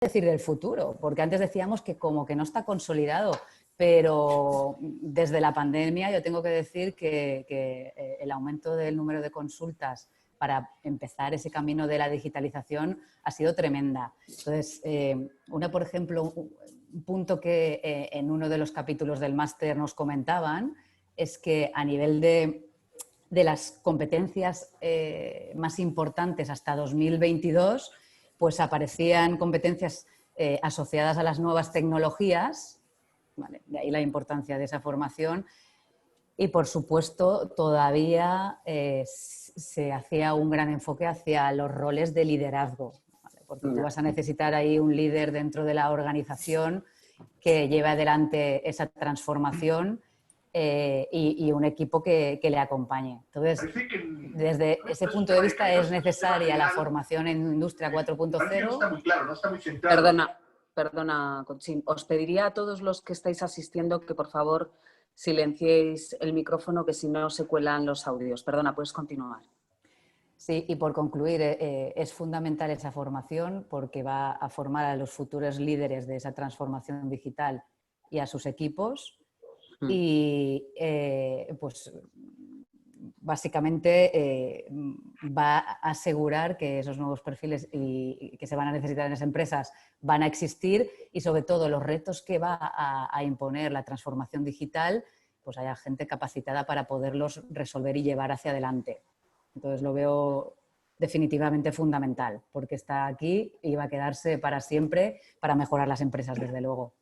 decir del futuro, porque antes decíamos que como que no está consolidado, pero desde la pandemia yo tengo que decir que el aumento del número de consultas para empezar ese camino de la digitalización ha sido tremenda. Entonces, por ejemplo, un punto que en uno de los capítulos del máster nos comentaban es que a nivel de las competencias más importantes hasta 2022, pues aparecían competencias asociadas a las nuevas tecnologías, ¿vale? De ahí la importancia de esa formación. Y, por supuesto, todavía se hacía un gran enfoque hacia los roles de liderazgo, ¿vale? Porque tú vas a necesitar ahí un líder dentro de la organización que lleve adelante esa transformación y un equipo que le acompañe. Entonces, desde ese punto de vista es necesaria la formación en Industria 4.0. Perdona, Conchín. Os pediría a todos los que estáis asistiendo que, por favor, silenciéis el micrófono, que si no se cuelan los audios. Perdona, puedes continuar. Sí, y por concluir, es fundamental esa formación porque va a formar a los futuros líderes de esa transformación digital y a sus equipos. Y pues básicamente va a asegurar que esos nuevos perfiles y que se van a necesitar en las empresas van a existir y, sobre todo, los retos que va a imponer la transformación digital, pues haya gente capacitada para poderlos resolver y llevar hacia adelante. Entonces lo veo definitivamente fundamental porque está aquí y va a quedarse para siempre para mejorar las empresas, desde luego.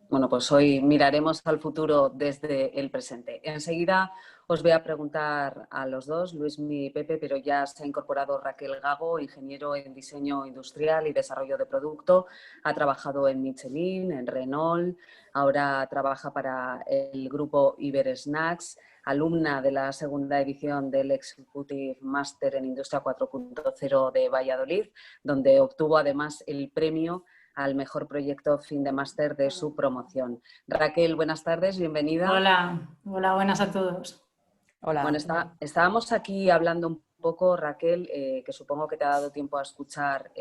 Bueno, pues hoy miraremos al futuro desde el presente. Enseguida os voy a preguntar a los dos, Luismi y Pepe, pero ya se ha incorporado Raquel Gago, ingeniero en diseño industrial y desarrollo de producto. Ha trabajado en Michelin, en Renault, ahora trabaja para el grupo Ibersnacks, alumna de la segunda edición del Executive Master en Industria 4.0 de Valladolid, donde obtuvo además el premio al mejor proyecto fin de máster de su promoción. Raquel, buenas tardes, bienvenida. Hola, buenas a todos. Hola. Bueno, estábamos aquí hablando un poco, Raquel, que supongo que te ha dado tiempo a escuchar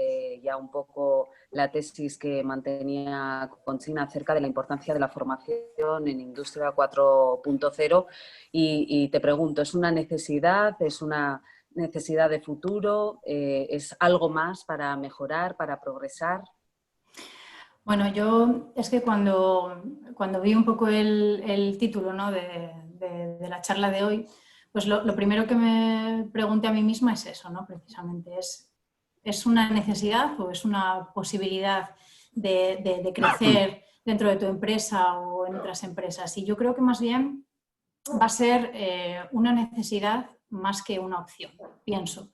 ya un poco la tesis que mantenía Conchina acerca de la importancia de la formación en Industria 4.0 y te pregunto, ¿es una necesidad? ¿Es una necesidad de futuro? ¿Es algo más para mejorar, para progresar? Bueno, yo es que cuando vi un poco el título, ¿no?, de la charla de hoy, pues lo primero que me pregunté a mí misma es eso, ¿no? Precisamente, ¿es una necesidad o es una posibilidad de crecer dentro de tu empresa o en otras empresas? Y yo creo que más bien va a ser una necesidad más que una opción, pienso.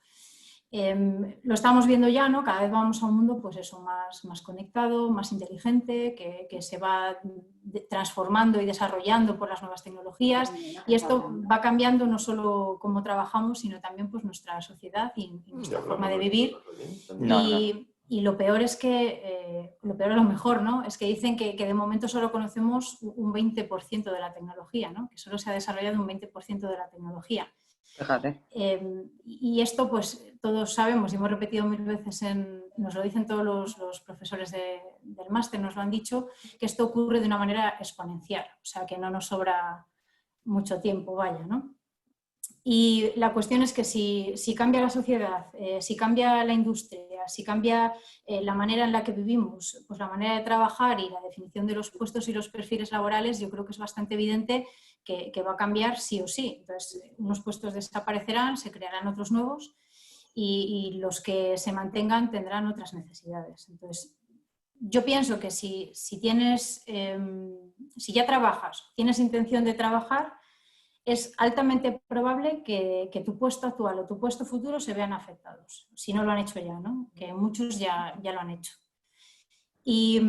Lo estamos viendo ya, ¿no? Cada vez vamos a un mundo, pues eso, más conectado, más inteligente, que se va transformando y desarrollando por las nuevas tecnologías, y esto va cambiando no solo cómo trabajamos, sino también pues nuestra sociedad y nuestra forma de vivir. Y lo peor es que, lo peor a lo mejor, ¿no?, es que dicen que de momento solo conocemos un 20% de la tecnología, ¿no?, que solo se ha desarrollado un 20% de la tecnología. Fíjate. Y esto, pues todos sabemos y hemos repetido mil veces, nos lo dicen todos los profesores del máster, nos lo han dicho, que esto ocurre de una manera exponencial, o sea que no nos sobra mucho tiempo, vaya, ¿no? Y la cuestión es que si cambia la sociedad, si cambia la industria, si cambia la manera en la que vivimos, pues la manera de trabajar y la definición de los puestos y los perfiles laborales, yo creo que es bastante evidente que va a cambiar sí o sí. Entonces, unos puestos desaparecerán, se crearán otros nuevos y los que se mantengan tendrán otras necesidades. Entonces, yo pienso que si ya trabajas, tienes intención de trabajar, es altamente probable que tu puesto actual o tu puesto futuro se vean afectados, si no lo han hecho ya, ¿no? Que muchos ya lo han hecho. Y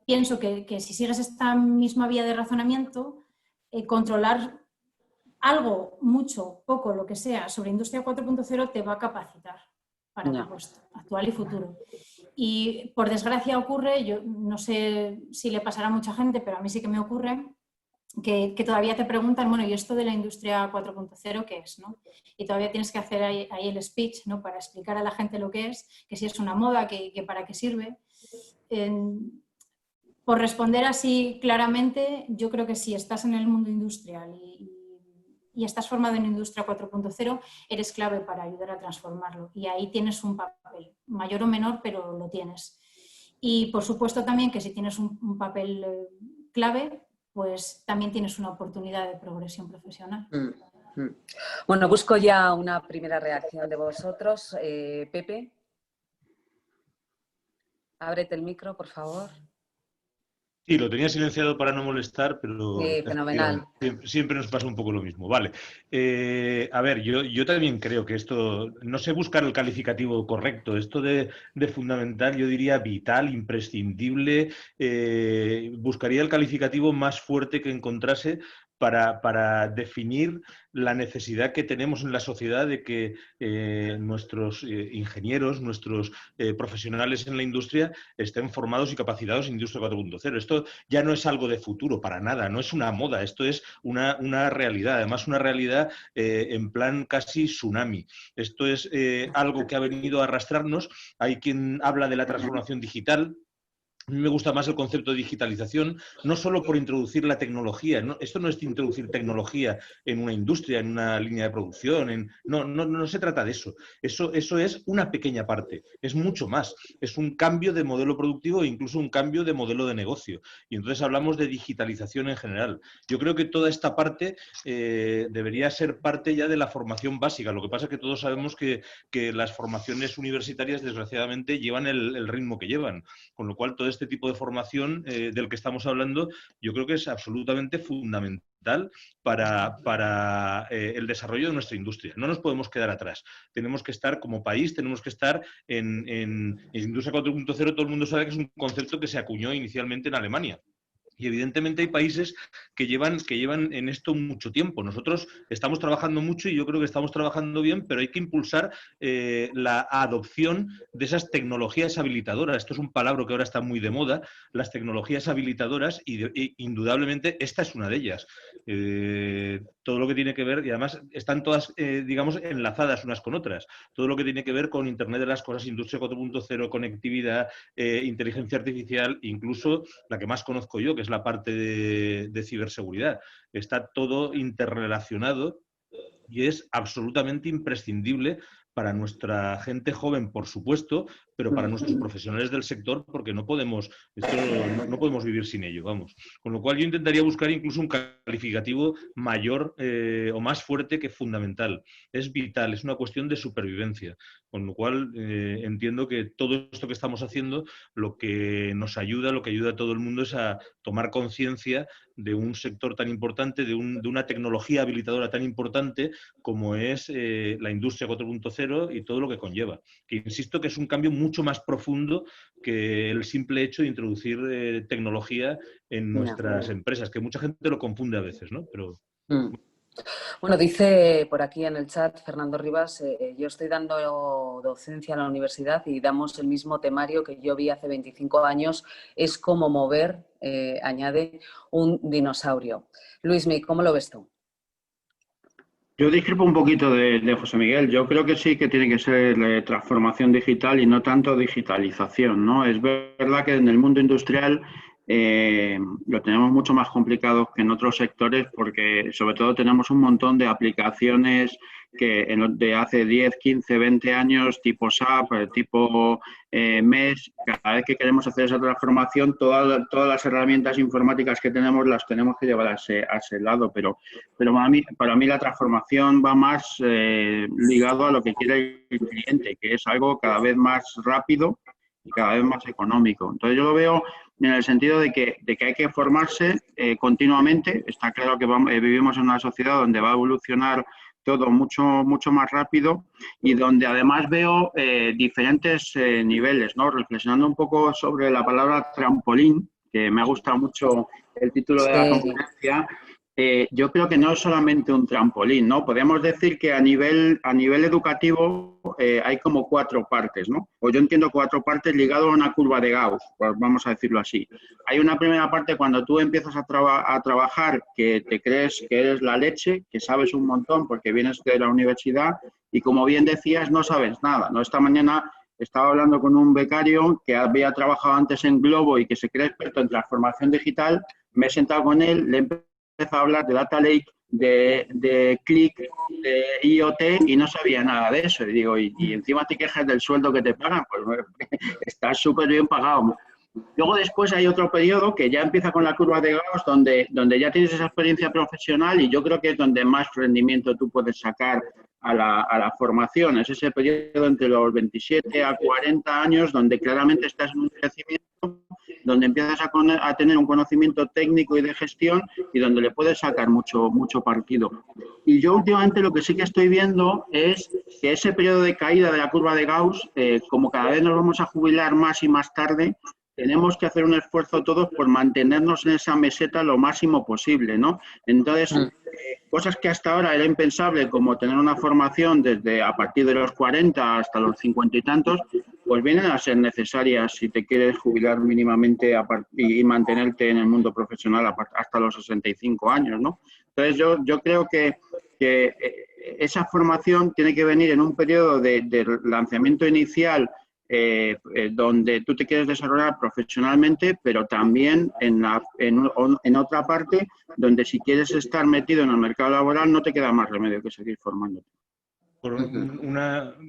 pienso que si sigues esta misma vía de razonamiento, controlar algo, mucho, poco, lo que sea, sobre Industria 4.0 te va a capacitar para tu puesto actual y futuro. Y por desgracia ocurre, yo no sé si le pasará a mucha gente, pero a mí sí que me ocurre, que todavía te preguntan, bueno, ¿y esto de la Industria 4.0 qué es, ¿no? Y todavía tienes que hacer ahí el speech, ¿no?, para explicar a la gente lo que es, que si es una moda, que para qué sirve. por responder así claramente, yo creo que si estás en el mundo industrial y estás formado en Industria 4.0, eres clave para ayudar a transformarlo. Y ahí tienes un papel, mayor o menor, pero lo tienes. Y por supuesto también que si tienes un papel clave, pues también tienes una oportunidad de progresión profesional. Bueno, busco ya una primera reacción de vosotros. Pepe, ábrete el micro, por favor. Sí, lo tenía silenciado para no molestar, pero fenomenal. Siempre nos pasa un poco lo mismo. Vale. A ver, yo también creo que esto, no sé buscar el calificativo correcto, esto de fundamental, yo diría vital, imprescindible, buscaría el calificativo más fuerte que encontrase para definir la necesidad que tenemos en la sociedad de que nuestros ingenieros, nuestros profesionales en la industria estén formados y capacitados en Industria 4.0. Esto ya no es algo de futuro, para nada, no es una moda, esto es una realidad, además una realidad en plan casi tsunami. Esto es algo que ha venido a arrastrarnos. Hay quien habla de la transformación digital. A mí me gusta más el concepto de digitalización, no solo por introducir la tecnología. ¿No? Esto no es introducir tecnología en una industria, en una línea de producción. No se trata de eso. Eso es una pequeña parte. Es mucho más. Es un cambio de modelo productivo e incluso un cambio de modelo de negocio. Y entonces hablamos de digitalización en general. Yo creo que toda esta parte debería ser parte ya de la formación básica. Lo que pasa es que todos sabemos que las formaciones universitarias, desgraciadamente, llevan el ritmo que llevan. Con lo cual, todo este tipo de formación del que estamos hablando, yo creo que es absolutamente fundamental para el desarrollo de nuestra industria. No nos podemos quedar atrás. Tenemos que estar, como país, tenemos que estar en Industria 4.0. Todo el mundo sabe que es un concepto que se acuñó inicialmente en Alemania. Y evidentemente hay países que llevan en esto mucho tiempo. Nosotros estamos trabajando mucho y yo creo que estamos trabajando bien, pero hay que impulsar la adopción de esas tecnologías habilitadoras. Esto es un palabra que ahora está muy de moda, las tecnologías habilitadoras, y indudablemente esta es una de ellas. Todo lo que tiene que ver, y además están todas, digamos, enlazadas unas con otras. Todo lo que tiene que ver con Internet de las Cosas, Industria 4.0, conectividad, inteligencia artificial, incluso la que más conozco yo, que es la parte de ciberseguridad. Está todo interrelacionado y es absolutamente imprescindible para nuestra gente joven, por supuesto, pero para nuestros profesionales del sector, porque no podemos vivir sin ello, vamos. Con lo cual yo intentaría buscar incluso un calificativo mayor o más fuerte que fundamental. Es vital, es una cuestión de supervivencia. Con lo cual entiendo que todo esto que estamos haciendo, lo que nos ayuda, lo que ayuda a todo el mundo es a tomar conciencia de un sector tan importante, de una tecnología habilitadora tan importante como es la Industria 4.0 y todo lo que conlleva. Que insisto que es un cambio mucho más profundo que el simple hecho de introducir tecnología en nuestras empresas, que mucha gente lo confunde a veces, ¿no? Pero... Bueno, dice por aquí en el chat Fernando Rivas, yo estoy dando docencia en la universidad y damos el mismo temario que yo vi hace 25 años, es cómo mover, añade, un dinosaurio. Luismi, ¿cómo lo ves tú? Yo discrepo un poquito de José Miguel. Yo creo que sí que tiene que ser transformación digital y no tanto digitalización, ¿no? Es verdad que en el mundo industrial lo tenemos mucho más complicado que en otros sectores porque sobre todo tenemos un montón de aplicaciones que de hace 10, 15, 20 años, tipo SAP, tipo MES. Cada vez que queremos hacer esa transformación, todas las herramientas informáticas que tenemos las tenemos que llevar a ese lado, pero para mí la transformación va más ligado a lo que quiere el cliente, que es algo cada vez más rápido y cada vez más económico. Entonces yo lo veo en el sentido de que hay que formarse continuamente. Está claro que vivimos en una sociedad donde va a evolucionar todo mucho más rápido y donde además veo diferentes niveles, ¿no? Reflexionando un poco sobre la palabra trampolín, que me ha gustado mucho el título de la conferencia. Yo creo que no es solamente un trampolín, ¿no? Podemos decir que a nivel educativo hay como 4 partes, ¿no? O yo entiendo 4 partes ligado a una curva de Gauss, pues vamos a decirlo así. Hay una primera parte cuando tú empiezas a trabajar que te crees que eres la leche, que sabes un montón porque vienes de la universidad y como bien decías no sabes nada, ¿no? Esta mañana estaba hablando con un becario que había trabajado antes en Globo y que se cree experto en transformación digital. Me he sentado con él, le he empezado a hablar de Data Lake, de Click, de IoT y no sabía nada de eso. Y digo, y encima te quejas del sueldo que te pagan, pues estás súper bien pagado. Luego después hay otro periodo que ya empieza con la curva de Gauss, donde ya tienes esa experiencia profesional y yo creo que es donde más rendimiento tú puedes sacar a la formación. Es ese periodo entre los 27 a 40 años donde claramente estás en un crecimiento, donde empiezas a tener un conocimiento técnico y de gestión y donde le puedes sacar mucho partido. Y yo últimamente lo que sí que estoy viendo es que ese periodo de caída de la curva de Gauss, como cada vez nos vamos a jubilar más y más tarde, tenemos que hacer un esfuerzo todos por mantenernos en esa meseta lo máximo posible, ¿no? Entonces, cosas que hasta ahora era impensable, como tener una formación desde a partir de los 40 hasta los 50 y tantos, pues vienen a ser necesarias si te quieres jubilar mínimamente y mantenerte en el mundo profesional hasta los 65 años, ¿no? Entonces, yo creo que esa formación tiene que venir en un periodo de lanzamiento inicial donde tú te quieres desarrollar profesionalmente, pero también en otra parte donde si quieres estar metido en el mercado laboral no te queda más remedio que seguir formándote.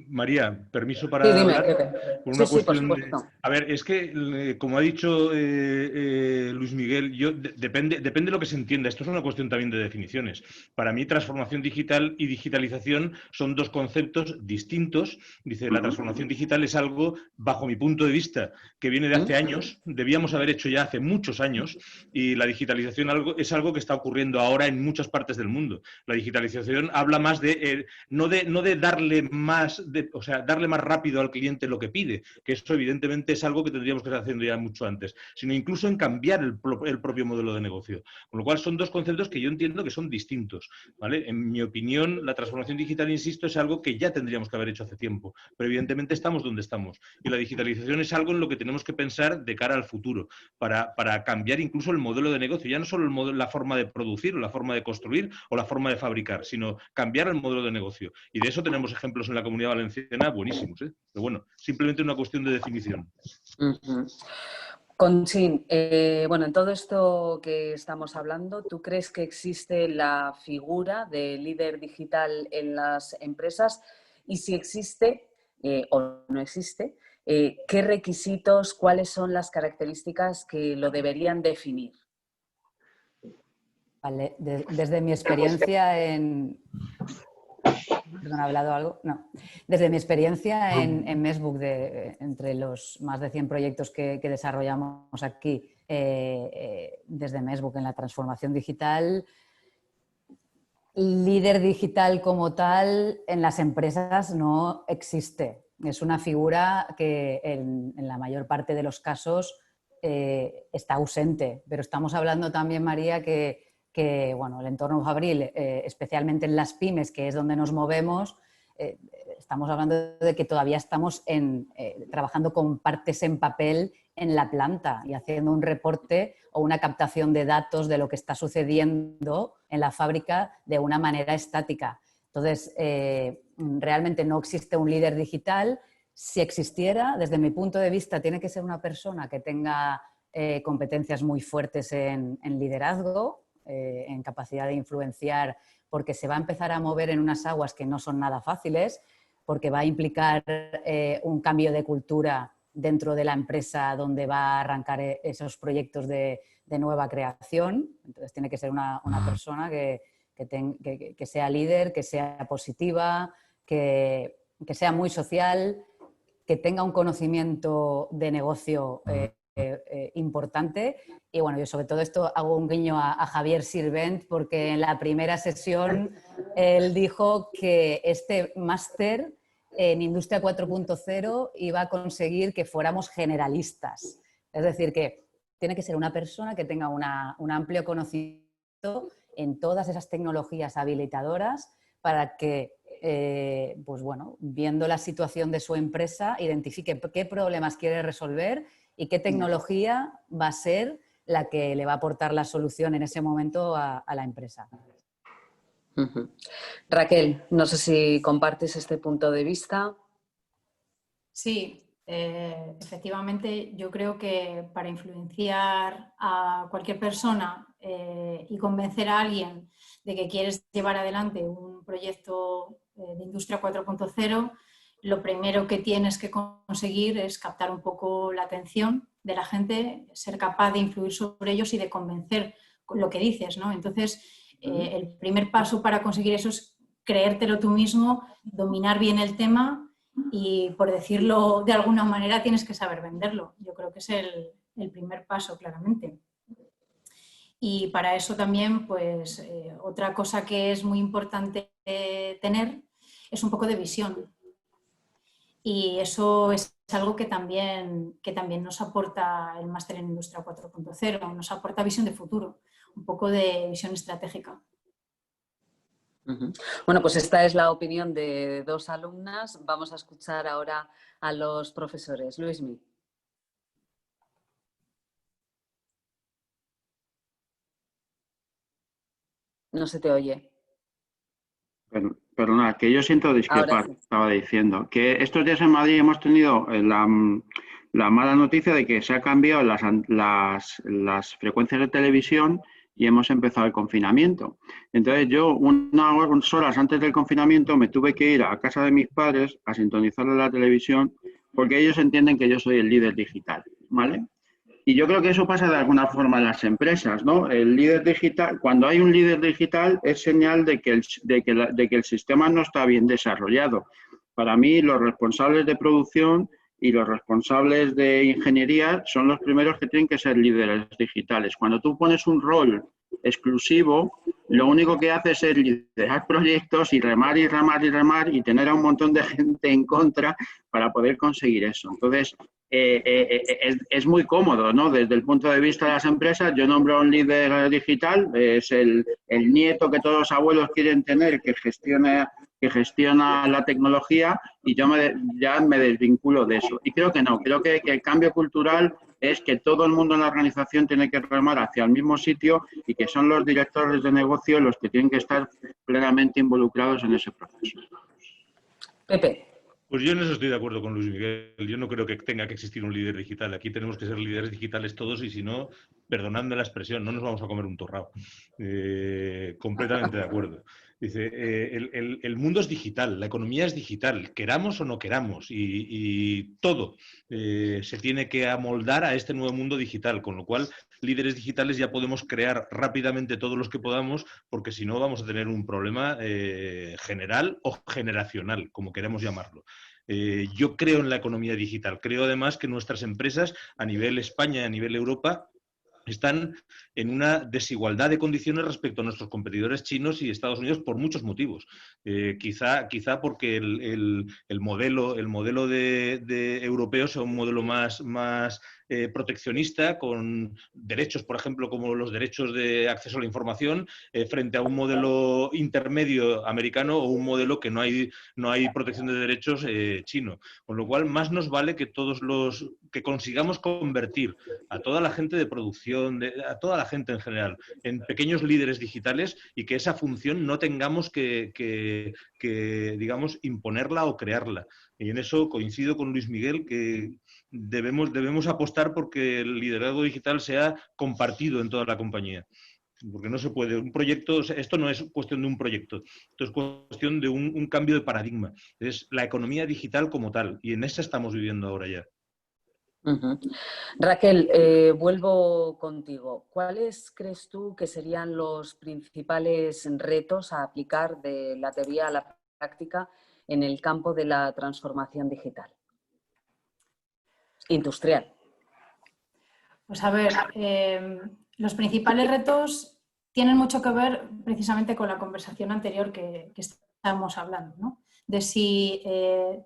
María, permiso para Sí, dime, hablar. Pepe. Por una Sí, por cuestión supuesto. A ver, es que, como ha dicho Luis Miguel, depende de lo que se entienda. Esto es una cuestión también de definiciones. Para mí, transformación digital y digitalización son dos conceptos distintos. Dice, la transformación digital es algo, bajo mi punto de vista, que viene de hace años, debíamos haber hecho ya hace muchos años, y la digitalización es algo que está ocurriendo ahora en muchas partes del mundo. La digitalización habla más de, no de darle más, o sea, darle más rápido al cliente lo que pide, que eso evidentemente es algo que tendríamos que estar haciendo ya mucho antes, sino incluso en cambiar el propio modelo de negocio. Con lo cual son dos conceptos que yo entiendo que son distintos, ¿vale? En mi opinión, la transformación digital, insisto, es algo que ya tendríamos que haber hecho hace tiempo, pero evidentemente estamos donde estamos. Y la digitalización es algo en lo que tenemos que pensar de cara al futuro, para cambiar incluso el modelo de negocio, ya no solo la forma de producir o la forma de construir o la forma de fabricar, sino cambiar el modelo de negocio. Y de eso tenemos ejemplos en la Comunidad Valenciana buenísimos, ¿eh? Pero bueno, simplemente una cuestión de definición. Conchín, bueno, en todo esto que estamos hablando, ¿tú crees que existe la figura de líder digital en las empresas? Y si existe o no existe, ¿qué requisitos, cuáles son las características que lo deberían definir? Vale, desde mi experiencia en... Perdón, ¿ha hablado algo? No. Desde mi experiencia en Messbook, entre los más de 100 proyectos que desarrollamos aquí, desde Messbook en la transformación digital, líder digital como tal en las empresas no existe. Es una figura que en la mayor parte de los casos está ausente, pero estamos hablando también, María, que bueno, el entorno fabril, especialmente en las pymes, que es donde nos movemos, estamos hablando de que todavía estamos trabajando con partes en papel en la planta y haciendo un reporte o una captación de datos de lo que está sucediendo en la fábrica de una manera estática. Entonces, realmente no existe un líder digital. Si existiera, desde mi punto de vista, tiene que ser una persona que tenga competencias muy fuertes en liderazgo, en capacidad de influenciar, porque se va a empezar a mover en unas aguas que no son nada fáciles, porque va a implicar un cambio de cultura dentro de la empresa donde va a arrancar esos proyectos de nueva creación. Entonces tiene que ser una persona que sea líder, que sea positiva, que sea muy social, que tenga un conocimiento de negocio importante. Y bueno, yo sobre todo esto hago un guiño a Javier Sirvent, porque en la primera sesión él dijo que este máster en Industria 4.0 iba a conseguir que fuéramos generalistas. Es decir, que tiene que ser una persona que tenga un amplio conocimiento en todas esas tecnologías habilitadoras para que, pues bueno, viendo la situación de su empresa, identifique qué problemas quiere resolver y qué tecnología va a ser la que le va a aportar la solución en ese momento a la empresa. Raquel, no sé si compartes este punto de vista. Sí, efectivamente, yo creo que para influenciar a cualquier persona y convencer a alguien de que quieres llevar adelante un proyecto de Industria 4.0, lo primero que tienes que conseguir es captar un poco la atención de la gente, ser capaz de influir sobre ellos y de convencer con lo que dices, ¿no? Entonces, el primer paso para conseguir eso es creértelo tú mismo, dominar bien el tema y, por decirlo de alguna manera, tienes que saber venderlo. Yo creo que es el primer paso, claramente. Y para eso también, pues, otra cosa que es muy importante tener es un poco de visión. Y eso es algo que también nos aporta el máster en Industria 4.0, nos aporta visión de futuro, un poco de visión estratégica. Bueno, pues esta es la opinión de dos alumnas. Vamos a escuchar ahora a los profesores. Luismi. No se te oye. Perdona, que yo siento discrepar, Sí. estaba diciendo. Que estos días en Madrid hemos tenido la mala noticia de que se han cambiado las frecuencias de televisión y hemos empezado el confinamiento. Entonces yo, unas horas antes del confinamiento, me tuve que ir a casa de mis padres a sintonizar la televisión porque ellos entienden que yo soy el líder digital, ¿vale? Y yo creo que eso pasa de alguna forma en las empresas, ¿no? El líder digital, cuando hay un líder digital es señal de que el sistema no está bien desarrollado. Para mí, los responsables de producción y los responsables de ingeniería son los primeros que tienen que ser líderes digitales. Cuando tú pones un rol exclusivo, lo único que haces es liderar proyectos y remar y remar y remar y tener a un montón de gente en contra para poder conseguir eso. Entonces, es muy cómodo, ¿no? Desde el punto de vista de las empresas, yo nombro a un líder digital, es el nieto que todos los abuelos quieren tener, que gestiona la tecnología, y yo ya me desvinculo de eso. Y creo que no, creo que el cambio cultural es que todo el mundo en la organización tiene que remar hacia el mismo sitio y que son los directores de negocio los que tienen que estar plenamente involucrados en ese proceso. Pepe. Pues yo en eso estoy de acuerdo con Luis Miguel. Yo no creo que tenga que existir un líder digital. Aquí tenemos que ser líderes digitales todos y si no, perdonadme la expresión, no nos vamos a comer un torrao. Completamente de acuerdo. Dice, el mundo es digital, la economía es digital, queramos o no queramos, y todo se tiene que amoldar a este nuevo mundo digital, con lo cual líderes digitales ya podemos crear rápidamente todos los que podamos, porque si no vamos a tener un problema general o generacional, como queramos llamarlo. Yo creo en la economía digital, creo además que nuestras empresas a nivel España y a nivel Europa están en una desigualdad de condiciones respecto a nuestros competidores chinos y Estados Unidos por muchos motivos. Quizá porque el modelo de europeo sea un modelo más proteccionista, con derechos, por ejemplo, como los derechos de acceso a la información, frente a un modelo intermedio americano o un modelo que no hay protección de derechos chino. Con lo cual, más nos vale que que consigamos convertir a toda la gente de producción, a toda la gente en general, en pequeños líderes digitales, y que esa función no tengamos que digamos, imponerla o crearla. Y en eso coincido con Luis Miguel, que debemos apostar porque el liderazgo digital sea compartido en toda la compañía. Porque no se puede, un proyecto, esto no es cuestión de un proyecto, esto es cuestión de un cambio de paradigma. Es la economía digital como tal, y en esa estamos viviendo ahora ya. Raquel, vuelvo contigo. ¿Cuáles crees tú que serían los principales retos a aplicar de la teoría a la práctica en el campo de la transformación digital industrial? Pues a ver, los principales retos tienen mucho que ver precisamente con la conversación anterior que estábamos hablando, ¿no? De si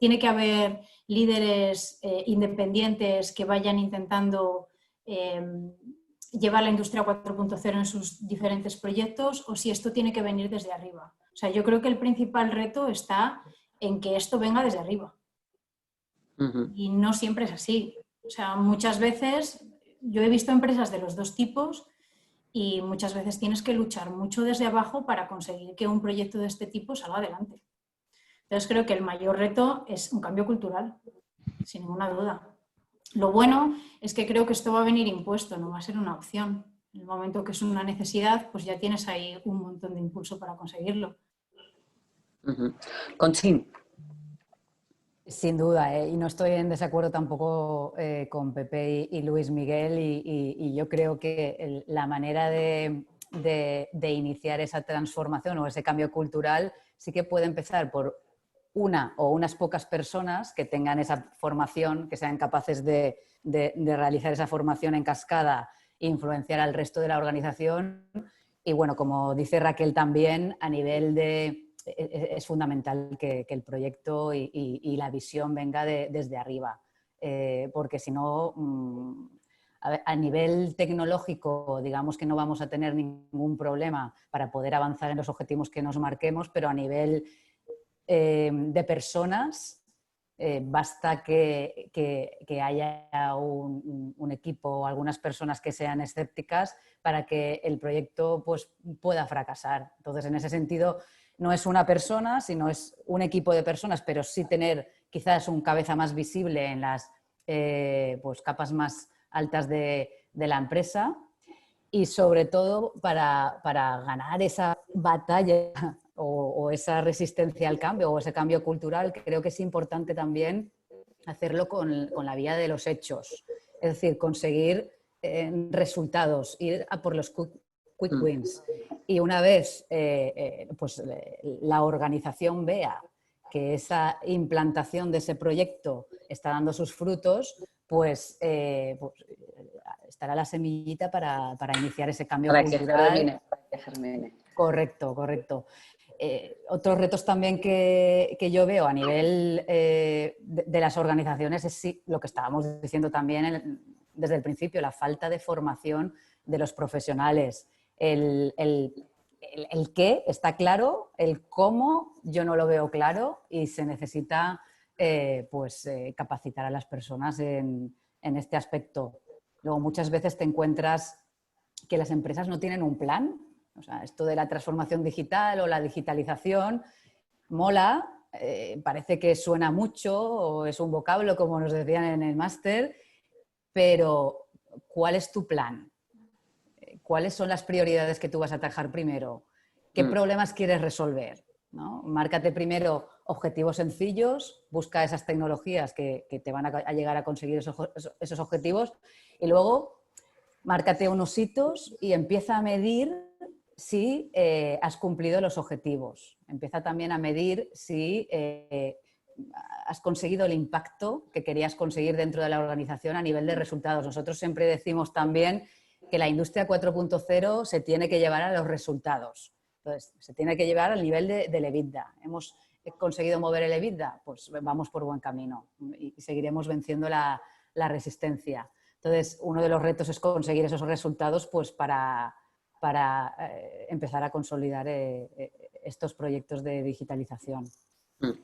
tiene que haber líderes independientes que vayan intentando llevar la industria 4.0 en sus diferentes proyectos, o si esto tiene que venir desde arriba. O sea, yo creo que el principal reto está en que esto venga desde arriba. Y no siempre es así. O sea, muchas veces yo he visto empresas de los dos tipos y muchas veces tienes que luchar mucho desde abajo para conseguir que un proyecto de este tipo salga adelante. Entonces creo que el mayor reto es un cambio cultural. sin ninguna duda. Lo bueno es que creo que esto va a venir impuesto, no va a ser una opción. En el momento que es una necesidad, pues ya tienes ahí un montón de impulso para conseguirlo. Conchín. Sin duda, y no estoy en desacuerdo tampoco con Pepe y Luis Miguel, y yo creo que la manera de iniciar esa transformación o ese cambio cultural sí que puede empezar por una o unas pocas personas que tengan esa formación, que sean capaces de realizar esa formación en cascada e influenciar al resto de la organización. Y bueno, como dice Raquel también, a nivel de... Es fundamental que el proyecto y la visión venga desde arriba, porque si no, a nivel tecnológico, digamos que no vamos a tener ningún problema para poder avanzar en los objetivos que nos marquemos, pero a nivel de personas, basta que haya un equipo o algunas personas que sean escépticas para que el proyecto pues, pueda fracasar. Entonces, en ese sentido, no es una persona, sino es un equipo de personas, pero sí tener quizás un cabeza más visible en las pues, capas más altas de la empresa, y sobre todo para ganar esa batalla o esa resistencia al cambio o ese cambio cultural, creo que es importante también hacerlo con la vía de los hechos, es decir, conseguir resultados, ir a por los quick wins. Y una vez pues, la organización vea que esa implantación de ese proyecto está dando sus frutos, pues estará la semillita para iniciar ese cambio cultural. Para que germine. Correcto, correcto. Otros retos también que yo veo a nivel de las organizaciones es sí, lo que estábamos diciendo también desde el principio, la falta de formación de los profesionales. El qué está claro, el cómo yo no lo veo claro, y se necesita capacitar a las personas en este aspecto. Luego muchas veces te encuentras que las empresas no tienen un plan. O sea, esto de la transformación digital o la digitalización mola, parece que suena mucho o es un vocablo, como nos decían en el máster, pero ¿cuál es tu plan? ¿Cuáles son las prioridades que tú vas a atajar primero? ¿Qué problemas quieres resolver? ¿No? Márcate primero objetivos sencillos, busca esas tecnologías que te van a llegar a conseguir esos objetivos, y luego márcate unos hitos y empieza a medir si has cumplido los objetivos. Empieza también a medir si has conseguido el impacto que querías conseguir dentro de la organización a nivel de resultados. Nosotros siempre decimos también que la industria 4.0 se tiene que llevar a los resultados. Entonces, se tiene que llevar al nivel del EBITDA. ¿Hemos conseguido mover el EBITDA? Pues vamos por buen camino y seguiremos venciendo la resistencia. Entonces, uno de los retos es conseguir esos resultados pues, para empezar a consolidar estos proyectos de digitalización. Bueno,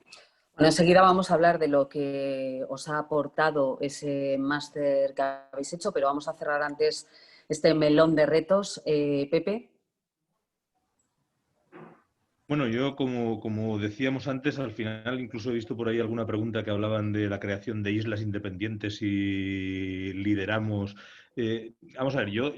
enseguida vamos a hablar de lo que os ha aportado ese máster que habéis hecho, pero vamos a cerrar antes este melón de retos. Pepe. Bueno, yo como decíamos antes, al final incluso he visto por ahí alguna pregunta que hablaban de la creación de islas independientes y lideramos. Vamos a ver, yo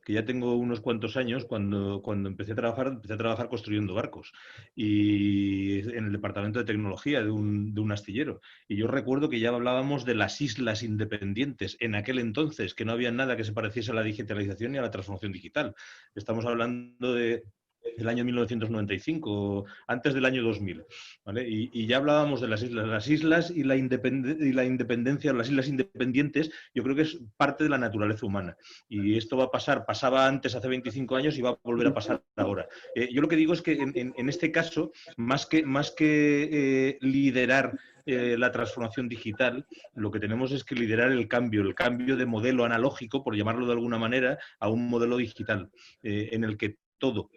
que ya tengo unos cuantos años, cuando empecé a trabajar construyendo barcos y en el departamento de tecnología de un astillero. Y yo recuerdo que ya hablábamos de las islas independientes en aquel entonces, que no había nada que se pareciese a la digitalización ni a la transformación digital. Estamos hablando del año 1995, antes del año 2000, ¿vale? Y ya hablábamos de las islas y la independencia, las islas independientes, yo creo que es parte de la naturaleza humana. Y esto va a pasar, pasaba antes hace 25 años y va a volver a pasar ahora. Yo lo que digo es que en este caso, más que liderar la transformación digital, lo que tenemos es que liderar el cambio de modelo analógico, por llamarlo de alguna manera, a un modelo digital, en el que todo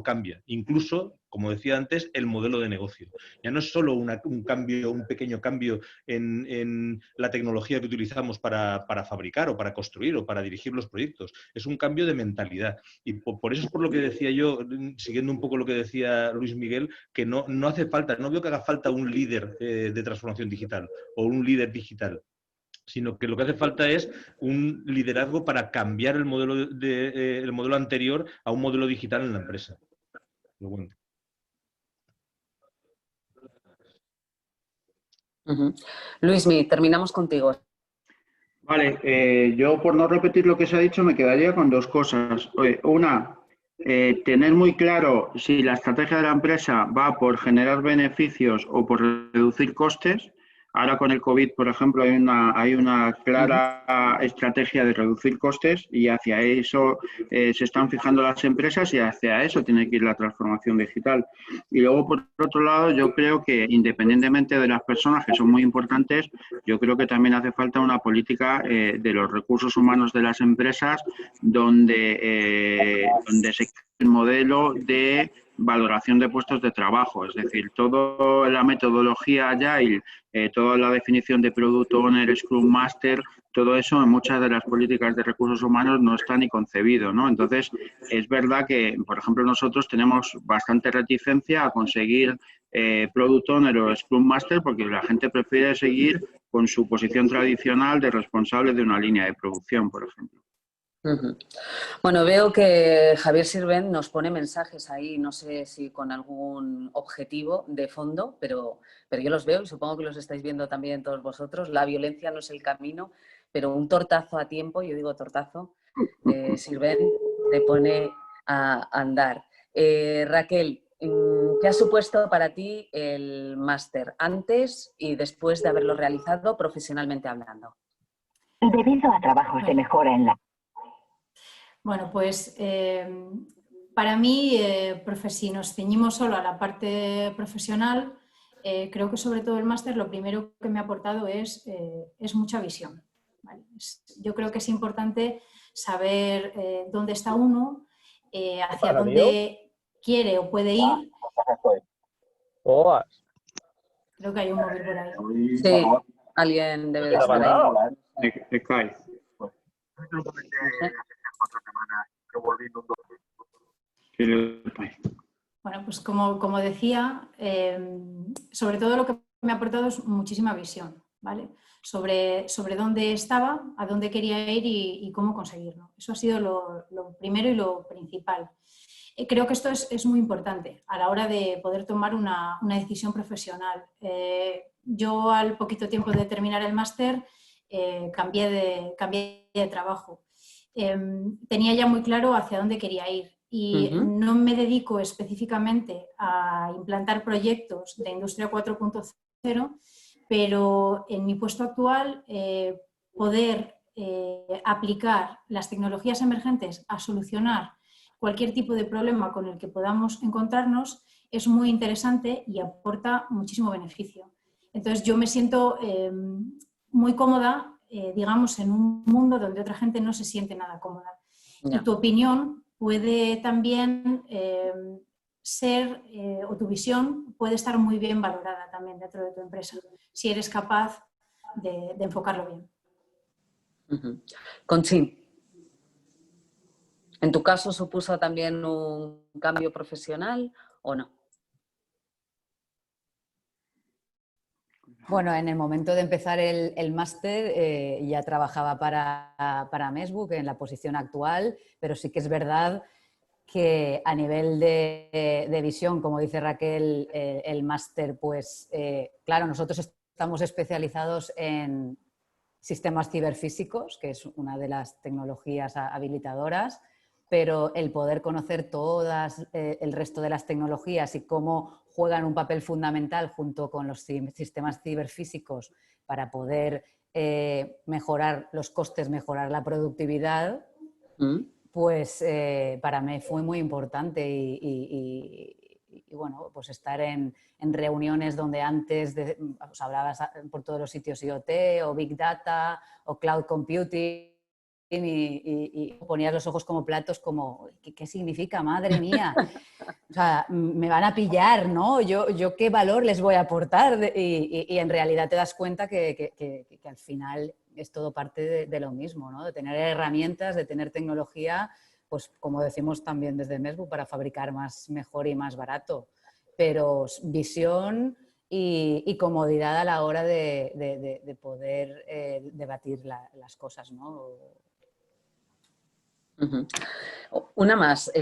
cambia. Incluso como decía antes, el modelo de negocio. Ya no es solo un pequeño cambio en la tecnología que utilizamos para fabricar o para construir o para dirigir los proyectos. Es un cambio de mentalidad. Y por eso es por lo que decía yo, siguiendo un poco lo que decía Luis Miguel, que no hace falta, no veo que haga falta un líder de transformación digital o un líder digital, sino que lo que hace falta es un liderazgo para cambiar el modelo anterior a un modelo digital en la empresa. Pero bueno. Luismi, terminamos contigo. Vale, yo por no repetir lo que se ha dicho me quedaría con dos cosas. Una, tener muy claro si la estrategia de la empresa va por generar beneficios o por reducir costes. Ahora con el COVID, por ejemplo, hay una clara estrategia de reducir costes y hacia eso se están fijando las empresas y hacia eso tiene que ir la transformación digital. Y luego, por otro lado, yo creo que independientemente de las personas, que son muy importantes, yo creo que también hace falta una política de los recursos humanos de las empresas donde se cree el modelo de valoración de puestos de trabajo, es decir, toda la metodología Agile, toda la definición de Product Owner, Scrum Master, todo eso en muchas de las políticas de recursos humanos no está ni concebido, ¿no? Entonces, es verdad que, por ejemplo, nosotros tenemos bastante reticencia a conseguir Product Owner o Scrum Master porque la gente prefiere seguir con su posición tradicional de responsable de una línea de producción, por ejemplo. Bueno, veo que Javier Sirvent nos pone mensajes ahí, no sé si con algún objetivo de fondo, pero yo los veo y supongo que los estáis viendo también todos vosotros. La violencia no es el camino, pero un tortazo a tiempo, yo digo tortazo, Sirvent te pone a andar. Raquel, ¿qué ha supuesto para ti el máster antes y después de haberlo realizado profesionalmente hablando? Debido a trabajos de mejora en la... Bueno, pues para mí, si nos ceñimos solo a la parte profesional, creo que sobre todo el máster lo primero que me ha aportado es mucha visión, ¿vale? Yo creo que es importante saber dónde está uno, hacia dónde quiere o puede ir. Creo que hay un móvil por ahí. Sí, alguien debe de estar ahí. Te cae. Bueno, pues como decía, sobre todo lo que me ha aportado es muchísima visión, ¿vale? Sobre dónde estaba, a dónde quería ir y cómo conseguirlo. Eso ha sido lo primero y lo principal. Creo que esto es muy importante a la hora de poder tomar una decisión profesional. Yo al poquito tiempo de terminar el máster cambié de trabajo. Tenía ya muy claro hacia dónde quería ir y no me dedico específicamente a implantar proyectos de Industria 4.0, pero en mi puesto actual poder aplicar las tecnologías emergentes a solucionar cualquier tipo de problema con el que podamos encontrarnos es muy interesante y aporta muchísimo beneficio. Entonces yo me siento muy cómoda, digamos, en un mundo donde otra gente no se siente nada cómoda. Y tu opinión puede también ser, o tu visión puede estar muy bien valorada también dentro de tu empresa, si eres capaz de enfocarlo bien. Conchi, ¿en tu caso supuso también un cambio profesional o no? Bueno, en el momento de empezar el máster ya trabajaba para Meshbook en la posición actual, pero sí que es verdad que a nivel de visión, como dice Raquel, el máster, pues claro, nosotros estamos especializados en sistemas ciberfísicos, que es una de las tecnologías habilitadoras, pero el poder conocer todas el resto de las tecnologías y cómo juegan un papel fundamental junto con los sistemas ciberfísicos para poder mejorar los costes, mejorar la productividad, pues para mí fue muy importante y bueno, pues estar en reuniones donde antes pues hablabas por todos los sitios IoT o Big Data o Cloud Computing y ponías los ojos como platos, como, ¿qué significa? Madre mía. O sea, me van a pillar, ¿no? Yo qué valor les voy a aportar. Y en realidad te das cuenta que al final es todo parte de lo mismo, ¿no? De tener herramientas, de tener tecnología, pues como decimos también desde Mesbu, para fabricar mejor y más barato. Pero visión y comodidad a la hora de poder debatir las cosas, ¿no? Una más,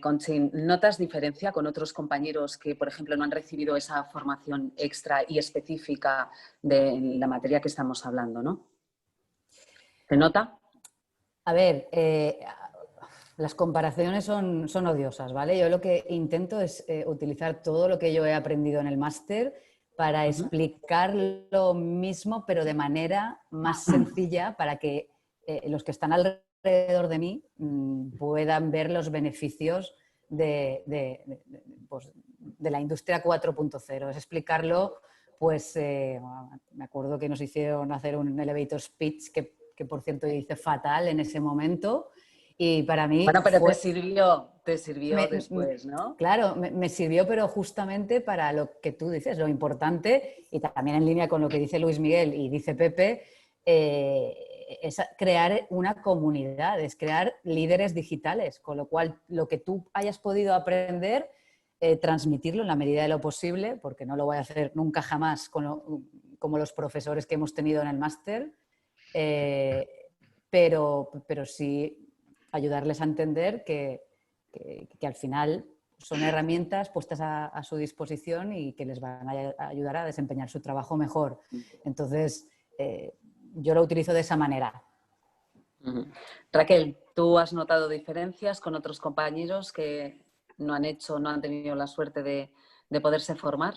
Conchi, ¿notas diferencia con otros compañeros que, por ejemplo, no han recibido esa formación extra y específica de la materia que estamos hablando, ¿no? ¿Se nota? A ver, las comparaciones son odiosas, ¿vale? Yo lo que intento es utilizar todo lo que yo he aprendido en el máster para explicar lo mismo, pero de manera más sencilla para que los que están alrededor de mí puedan ver los beneficios de la industria 4.0. Es explicarlo, pues me acuerdo que nos hicieron hacer un elevator speech que por cierto hice fatal en ese momento. Y para mí bueno, pero te sirvió después, ¿no? Claro, me sirvió, pero justamente para lo que tú dices, lo importante, y también en línea con lo que dice Luis Miguel y dice Pepe, es crear una comunidad, es crear líderes digitales, con lo cual lo que tú hayas podido aprender, transmitirlo en la medida de lo posible, porque no lo voy a hacer nunca jamás como los profesores que hemos tenido en el máster, pero sí ayudarles a entender que al final son herramientas puestas a su disposición y que les van a ayudar a desempeñar su trabajo mejor. Entonces, yo lo utilizo de esa manera. Raquel, ¿tú has notado diferencias con otros compañeros que no han tenido la suerte de poderse formar?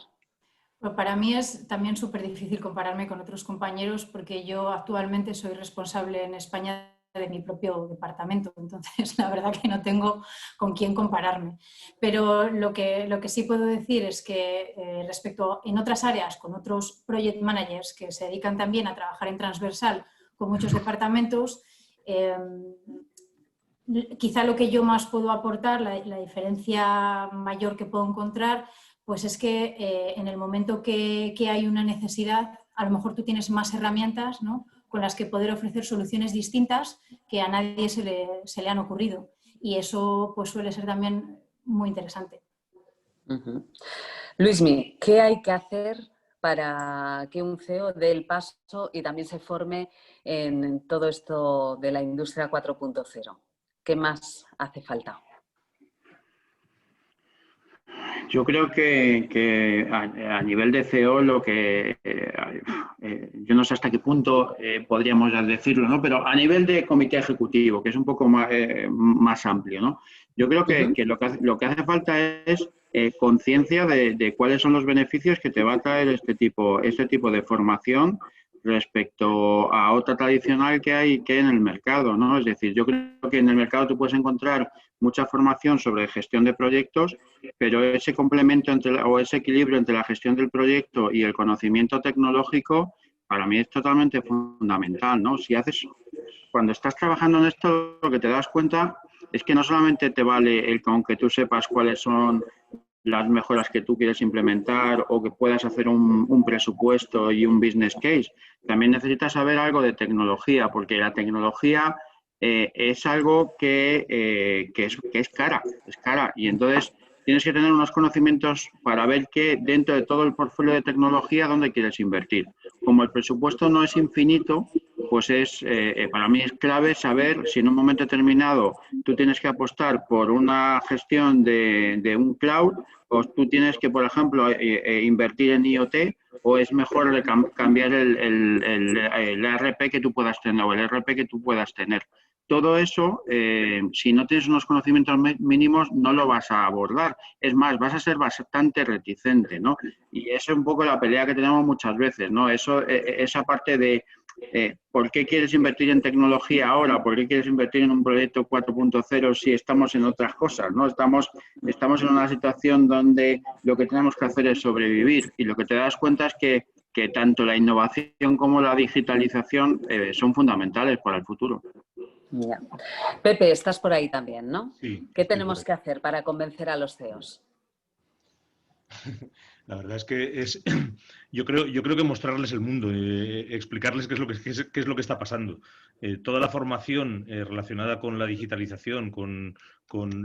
Pues para mí es también súper difícil compararme con otros compañeros porque yo actualmente soy responsable en España de mi propio departamento, entonces la verdad que no tengo con quién compararme. Pero lo que sí puedo decir es que respecto en otras áreas, con otros project managers que se dedican también a trabajar en transversal con muchos departamentos, quizá lo que yo más puedo aportar, la diferencia mayor que puedo encontrar, pues es que en el momento que hay una necesidad, a lo mejor tú tienes más herramientas, ¿no?, con las que poder ofrecer soluciones distintas que a nadie se le han ocurrido. Y eso pues suele ser también muy interesante. Luismi, ¿qué hay que hacer para que un CEO dé el paso y también se forme en todo esto de la industria 4.0? ¿Qué más hace falta? Yo creo que a nivel de CEO lo que, yo no sé hasta qué punto podríamos decirlo, ¿no? Pero a nivel de comité ejecutivo, que es un poco más amplio, ¿no? Yo creo que lo que hace falta es conciencia de cuáles son los beneficios que te va a traer este tipo de formación respecto a otra tradicional que hay en el mercado, ¿no? Es decir, yo creo que en el mercado tú puedes encontrar mucha formación sobre gestión de proyectos, pero ese complemento o ese equilibrio entre la gestión del proyecto y el conocimiento tecnológico para mí es totalmente fundamental, ¿no? Cuando estás trabajando en esto, lo que te das cuenta es que no solamente te vale el con que tú sepas cuáles son las mejoras que tú quieres implementar o que puedas hacer un presupuesto y un business case. También necesitas saber algo de tecnología, porque la tecnología es algo que es cara, y entonces tienes que tener unos conocimientos para ver que dentro de todo el portfolio de tecnología dónde quieres invertir. Como el presupuesto no es infinito, pues para mí es clave saber si en un momento determinado tú tienes que apostar por una gestión de un cloud o tú tienes que, por ejemplo, invertir en IoT, o es mejor cambiar el ERP que tú puedas tener o el ERP que tú puedas tener. Todo eso, si no tienes unos conocimientos mínimos, no lo vas a abordar. Es más, vas a ser bastante reticente, ¿no? Y eso es un poco la pelea que tenemos muchas veces, ¿no? Esa parte de ¿por qué quieres invertir en tecnología ahora? ¿Por qué quieres invertir en un proyecto 4.0 si estamos en otras cosas, ¿no? Estamos en una situación donde lo que tenemos que hacer es sobrevivir, y lo que te das cuenta es que tanto la innovación como la digitalización son fundamentales para el futuro. Ya. Pepe, estás por ahí también, ¿no? Sí, ¿Qué estoy tenemos por que hacer para convencer a los CEOs? La verdad es que yo creo que mostrarles el mundo, explicarles qué es lo que está pasando. Toda la formación relacionada con la digitalización, con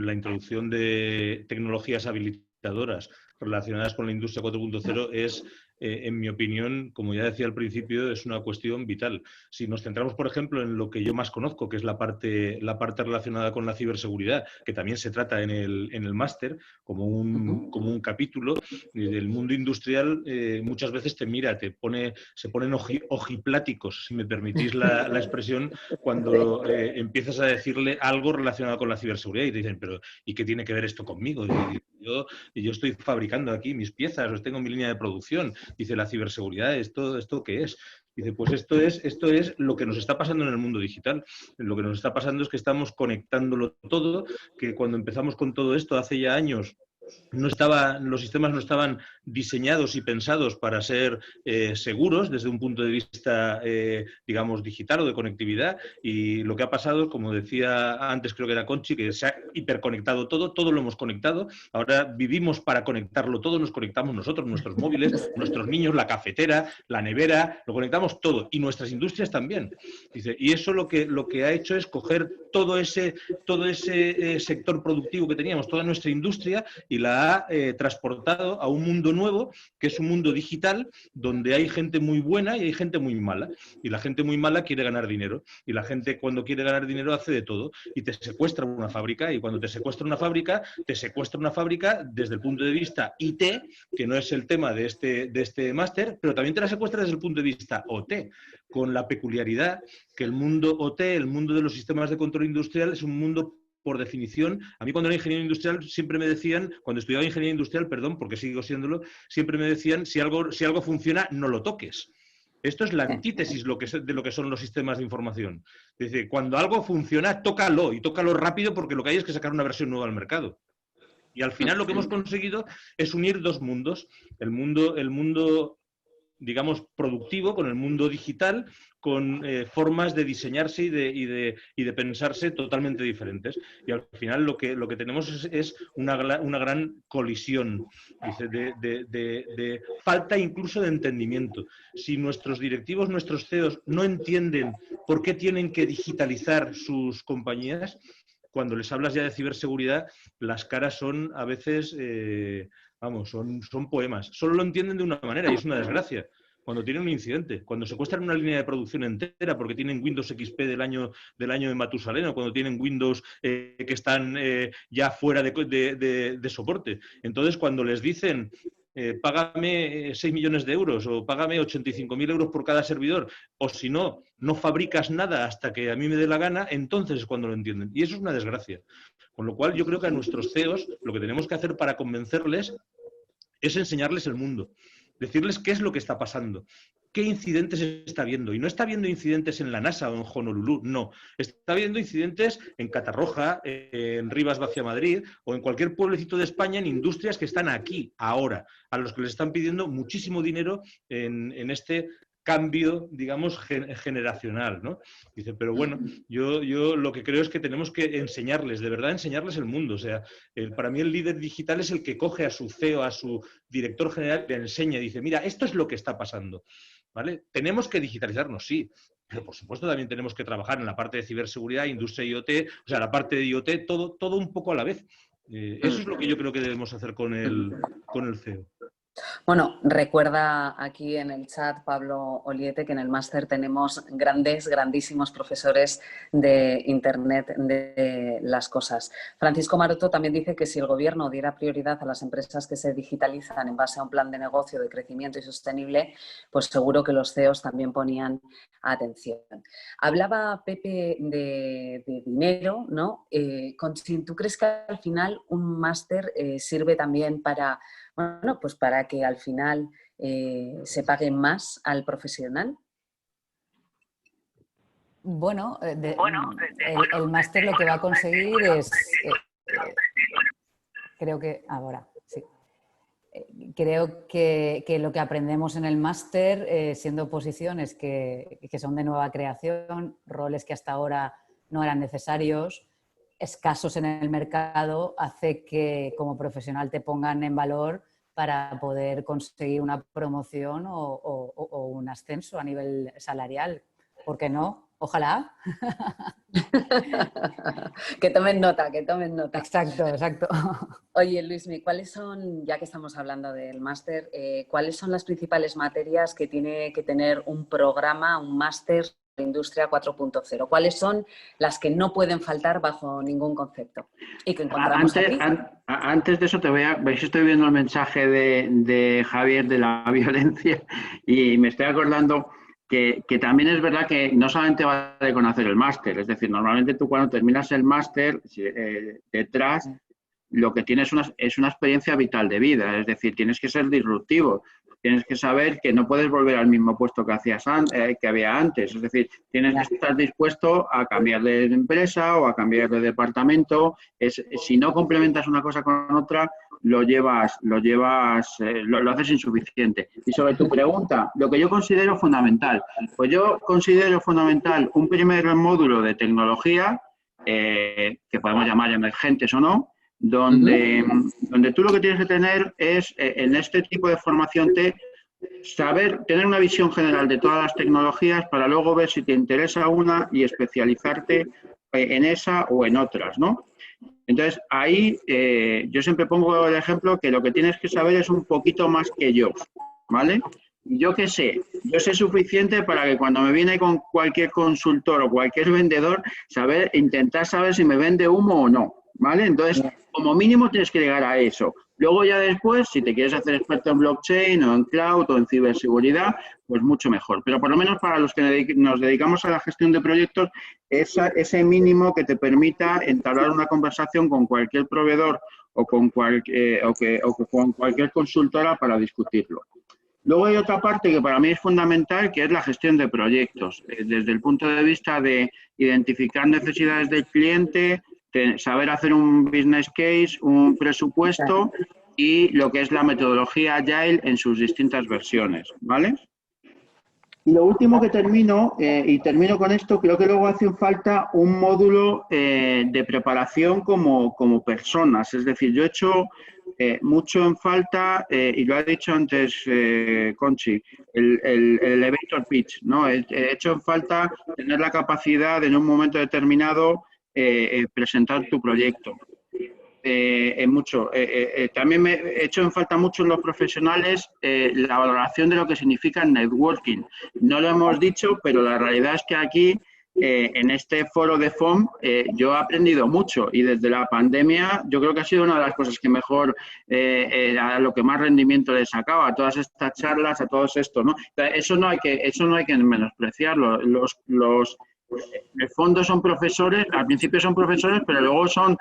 la introducción de tecnologías habilitadoras relacionadas con la industria 4.0 es, en mi opinión, como ya decía al principio, es una cuestión vital. Si nos centramos, por ejemplo, en lo que yo más conozco, que es la parte relacionada con la ciberseguridad, que también se trata en el máster como un capítulo, del mundo industrial, muchas veces te mira, se ponen ojipláticos, si me permitís la expresión, cuando empiezas a decirle algo relacionado con la ciberseguridad y te dicen, pero ¿y qué tiene que ver esto conmigo? Yo estoy fabricando aquí mis piezas, os tengo mi línea de producción. Dice, la ciberseguridad, ¿esto qué es? Dice, pues esto es lo que nos está pasando en el mundo digital. Lo que nos está pasando es que estamos conectándolo todo, que cuando empezamos con todo esto hace ya años, los sistemas no estaban diseñados y pensados para ser seguros desde un punto de vista, digamos, digital o de conectividad. Y lo que ha pasado, como decía antes, creo que era Conchi, que se ha hiperconectado todo lo hemos conectado. Ahora vivimos para conectarlo todo, nos conectamos nosotros, nuestros móviles, nuestros niños, la cafetera, la nevera, lo conectamos todo. Y nuestras industrias también. Dice, y eso lo que ha hecho es coger todo ese sector productivo que teníamos, toda nuestra industria, y la ha transportado a un mundo nuevo, que es un mundo digital, donde hay gente muy buena y hay gente muy mala. Y la gente muy mala quiere ganar dinero. Y la gente, cuando quiere ganar dinero, hace de todo. Y te secuestra una fábrica. Y cuando te secuestra una fábrica desde el punto de vista IT, que no es el tema de este máster, pero también te la secuestra desde el punto de vista OT, con la peculiaridad que el mundo OT, el mundo de los sistemas de control industrial, es un mundo, por definición. A mí, cuando era ingeniero industrial, siempre me decían, cuando estudiaba ingeniería industrial, perdón, porque sigo siéndolo, siempre me decían, si algo funciona, no lo toques. Esto es la antítesis de lo que son los sistemas de información. Es decir, cuando algo funciona, tócalo, y tócalo rápido, porque lo que hay es que sacar una versión nueva al mercado. Y al final lo que hemos conseguido es unir dos mundos. El mundo, digamos, productivo con el mundo digital, con formas de diseñarse y de pensarse totalmente diferentes. Y al final lo que tenemos es una gran colisión, dice, de falta incluso de entendimiento. Si nuestros directivos, nuestros CEOs no entienden por qué tienen que digitalizar sus compañías, cuando les hablas ya de ciberseguridad, las caras son a veces, son poemas. Solo lo entienden de una manera y es una desgracia. Cuando tienen un incidente, cuando secuestran una línea de producción entera porque tienen Windows XP del año de Matusalén, o cuando tienen Windows que están ya fuera de soporte. Entonces, cuando les dicen págame 6 millones de euros o págame 85.000 euros por cada servidor, o si no, no fabricas nada hasta que a mí me dé la gana, entonces es cuando lo entienden. Y eso es una desgracia. Con lo cual, yo creo que a nuestros CEOs lo que tenemos que hacer para convencerles es enseñarles el mundo, decirles qué es lo que está pasando, qué incidentes está viendo. Y no está viendo incidentes en la NASA o en Honolulu, no. Está viendo incidentes en Catarroja, en Rivas Vacia Madrid o en cualquier pueblecito de España, en industrias que están aquí, ahora, a los que les están pidiendo muchísimo dinero en este cambio, digamos, generacional, ¿no? Dice, pero bueno, yo lo que creo es que tenemos que enseñarles, de verdad, enseñarles el mundo. O sea, para mí el líder digital es el que coge a su CEO, a su director general, le enseña y dice, mira, esto es lo que está pasando, ¿vale? Tenemos que digitalizarnos, sí, pero por supuesto también tenemos que trabajar en la parte de ciberseguridad, industria IoT, o sea, la parte de IoT, todo un poco a la vez. Eso es lo que yo creo que debemos hacer con el CEO. Bueno, recuerda aquí en el chat Pablo Oliete que en el máster tenemos grandísimos profesores de Internet de las cosas. Francisco Maroto también dice que si el gobierno diera prioridad a las empresas que se digitalizan en base a un plan de negocio de crecimiento y sostenible, pues seguro que los CEOs también ponían atención. Hablaba Pepe de dinero, ¿no? Conchi, ¿tú crees que al final un máster sirve también para, bueno, pues para que al final se pague más al profesional? Bueno, el máster lo que va a conseguir es, creo que ahora, sí. Creo que lo que aprendemos en el máster, siendo posiciones que son de nueva creación, roles que hasta ahora no eran necesarios, escasos en el mercado, hace que como profesional te pongan en valor para poder conseguir una promoción o un ascenso a nivel salarial. ¿Por qué no? Ojalá. Que tomen nota, que tomen nota. Exacto, exacto. Oye, Luismi, ¿cuáles son, ya que estamos hablando del máster, cuáles son las principales materias que tiene que tener un programa, un máster de Industria 4.0? ¿Cuáles son las que no pueden faltar bajo ningún concepto y que encontramos aquí? Antes de eso, veis que estoy viendo el mensaje de Javier de la violencia y me estoy acordando que también es verdad que no solamente vale con hacer el máster, es decir, normalmente tú cuando terminas el máster, detrás lo que tienes es una experiencia vital de vida, es decir, tienes que ser disruptivo, tienes que saber que no puedes volver al mismo puesto que había antes, es decir, tienes que estar dispuesto a cambiar de empresa o a cambiar de departamento. Si no complementas una cosa con otra, lo haces insuficiente. Y sobre tu pregunta, lo que yo considero fundamental, pues yo considero fundamental un primer módulo de tecnología, que podemos llamar emergentes o no, donde tú lo que tienes que tener es, en este tipo de formación, tener una visión general de todas las tecnologías para luego ver si te interesa una y especializarte en esa o en otras, ¿no? Entonces, ahí yo siempre pongo el ejemplo que lo que tienes que saber es un poquito más que yo, ¿vale? Yo qué sé, yo sé suficiente para que cuando me viene con cualquier consultor o cualquier vendedor, intentar saber si me vende humo o no, ¿vale? Entonces, como mínimo tienes que llegar a eso. Luego ya después, si te quieres hacer experto en blockchain o en cloud o en ciberseguridad, pues mucho mejor. Pero por lo menos para los que nos dedicamos a la gestión de proyectos, ese mínimo que te permita entablar una conversación con cualquier proveedor o con cualquier consultora para discutirlo. Luego hay otra parte que para mí es fundamental, que es la gestión de proyectos. Desde el punto de vista de identificar necesidades del cliente, saber hacer un business case, un presupuesto y lo que es la metodología Agile en sus distintas versiones, ¿vale? Y lo último que termino con esto, creo que luego hace falta un módulo de preparación como personas. Es decir, yo he hecho mucho en falta, y lo ha dicho antes Conchi, el elevator pitch, ¿no? He hecho en falta tener la capacidad de en un momento determinado presentar tu proyecto. También me he hecho en falta mucho en los profesionales la valoración de lo que significa el networking. No lo hemos dicho, pero la realidad es que aquí, en este foro de FOM, yo he aprendido mucho y desde la pandemia yo creo que ha sido una de las cosas que mejor, a lo que más rendimiento le sacaba, a todas estas charlas, a todo esto, ¿no? Eso no hay que menospreciarlo. En el fondo son profesores, al principio son profesores, pero luego son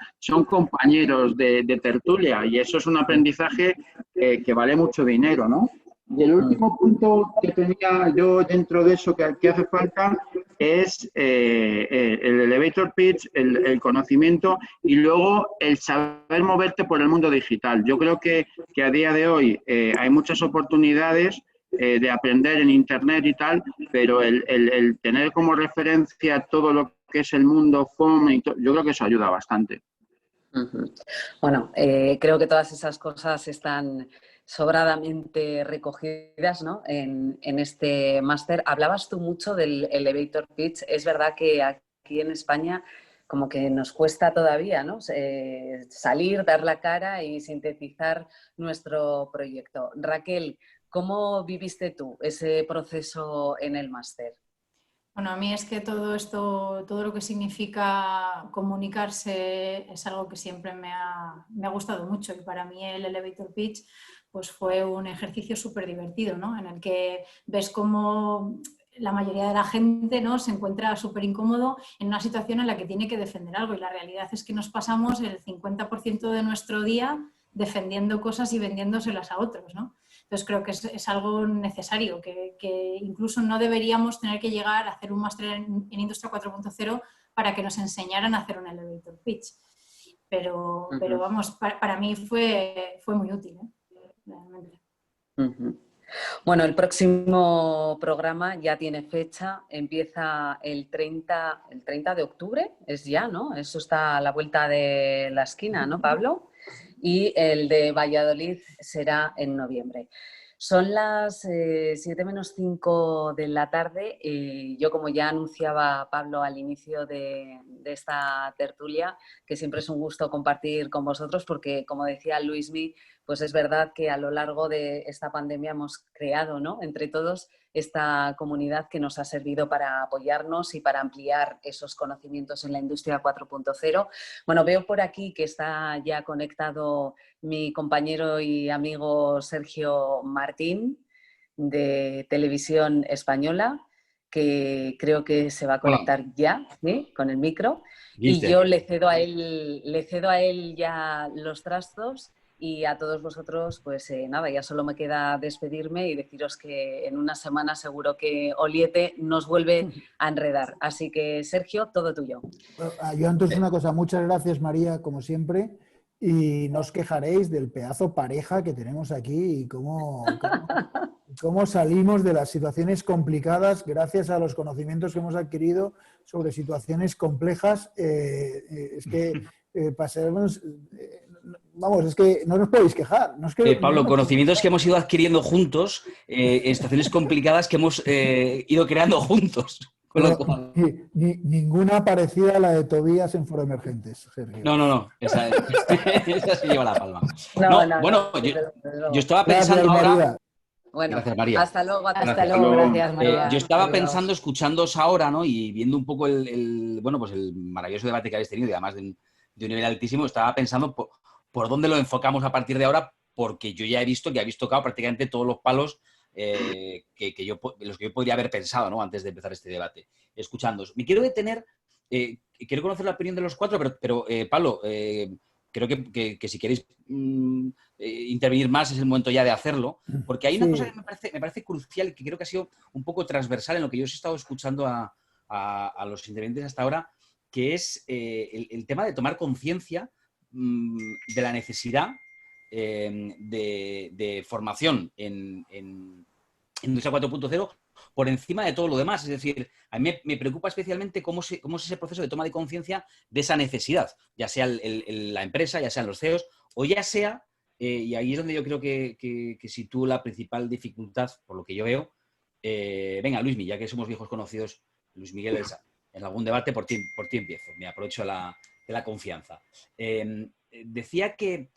compañeros de tertulia y eso es un aprendizaje que vale mucho dinero, ¿no? Y el último punto que tenía yo dentro de eso que hace falta es el elevator pitch, el conocimiento y luego el saber moverte por el mundo digital. Yo creo que a día de hoy hay muchas oportunidades de aprender en Internet y tal, pero el tener como referencia todo lo que es el mundo FOM, yo creo que eso ayuda bastante. Bueno, creo que todas esas cosas están sobradamente recogidas, ¿no? en este máster. Hablabas tú mucho del elevator pitch. Es verdad que aquí en España como que nos cuesta todavía, ¿no? Salir, dar la cara y sintetizar nuestro proyecto. Raquel, ¿cómo viviste tú ese proceso en el máster? Bueno, a mí es que todo esto, todo lo que significa comunicarse es algo que siempre me ha gustado mucho y para mí el elevator pitch pues fue un ejercicio súper divertido, ¿no? En el que ves cómo la mayoría de la gente, ¿no?, se encuentra súper incómodo en una situación en la que tiene que defender algo y la realidad es que nos pasamos el 50% de nuestro día defendiendo cosas y vendiéndoselas a otros, ¿no? Entonces creo que es algo necesario, que incluso no deberíamos tener que llegar a hacer un máster en Industria 4.0 para que nos enseñaran a hacer un elevator pitch. Pero vamos, para mí fue muy útil, realmente. Bueno, el próximo programa ya tiene fecha, empieza el 30 de octubre, es ya, ¿no? Eso está a la vuelta de la esquina, ¿no, Pablo? Y el de Valladolid será en noviembre. Son las 7 menos 5 de la tarde. Yo, como ya anunciaba Pablo al inicio de esta tertulia, que siempre es un gusto compartir con vosotros porque, como decía Luismi, pues es verdad que a lo largo de esta pandemia hemos creado, ¿no?, entre todos esta comunidad que nos ha servido para apoyarnos y para ampliar esos conocimientos en la industria 4.0. Bueno, veo por aquí que está ya conectado mi compañero y amigo Sergio Martín de Televisión Española, que creo que se va a conectar ya, ¿sí?, con el micro. Y yo le cedo a él ya los trastos. Y a todos vosotros, pues nada, ya solo me queda despedirme y deciros que en una semana seguro que Oliete nos vuelve a enredar. Así que, Sergio, todo tuyo. Yo antes una cosa, muchas gracias, María, como siempre, y no os quejaréis del pedazo pareja que tenemos aquí y cómo salimos de las situaciones complicadas gracias a los conocimientos que hemos adquirido sobre situaciones complejas. Es que pasemos... Vamos, es que no nos podéis quejar. No es que, Pablo, conocimientos que hemos ido adquiriendo juntos en situaciones complicadas que hemos ido creando juntos. Con lo cual... Ninguna parecida a la de Tobías en Foro Emergentes, Sergio. No. Esa se lleva la palma. Yo estaba pensando ahora... Bueno, gracias, María. Hasta luego, gracias, María. Yo estaba pensando, escuchándoos ahora, ¿no?, y viendo un poco el maravilloso debate que habéis tenido, y además de un nivel altísimo, estaba pensando por dónde lo enfocamos a partir de ahora, porque yo ya he visto que habéis tocado prácticamente todos los palos los que yo podría haber pensado, ¿no?, antes de empezar este debate, escuchándoos. Me quiero detener, quiero conocer la opinión de los cuatro, pero Pablo, creo que si queréis intervenir más es el momento ya de hacerlo, porque hay una cosa que me parece crucial y que creo que ha sido un poco transversal en lo que yo os he estado escuchando a los intervenientes hasta ahora, que es el tema de tomar conciencia de la necesidad de formación en Industria 4.0 por encima de todo lo demás. Es decir, a mí me preocupa especialmente cómo es ese proceso de toma de conciencia de esa necesidad, ya sea la empresa, ya sean los CEOs, o ya sea, y ahí es donde yo creo que sitúo la principal dificultad, por lo que yo veo. Venga, Luismi, ya que somos viejos conocidos, Luis Miguel, en algún debate por ti empiezo, me aprovecho de la confianza. Decía que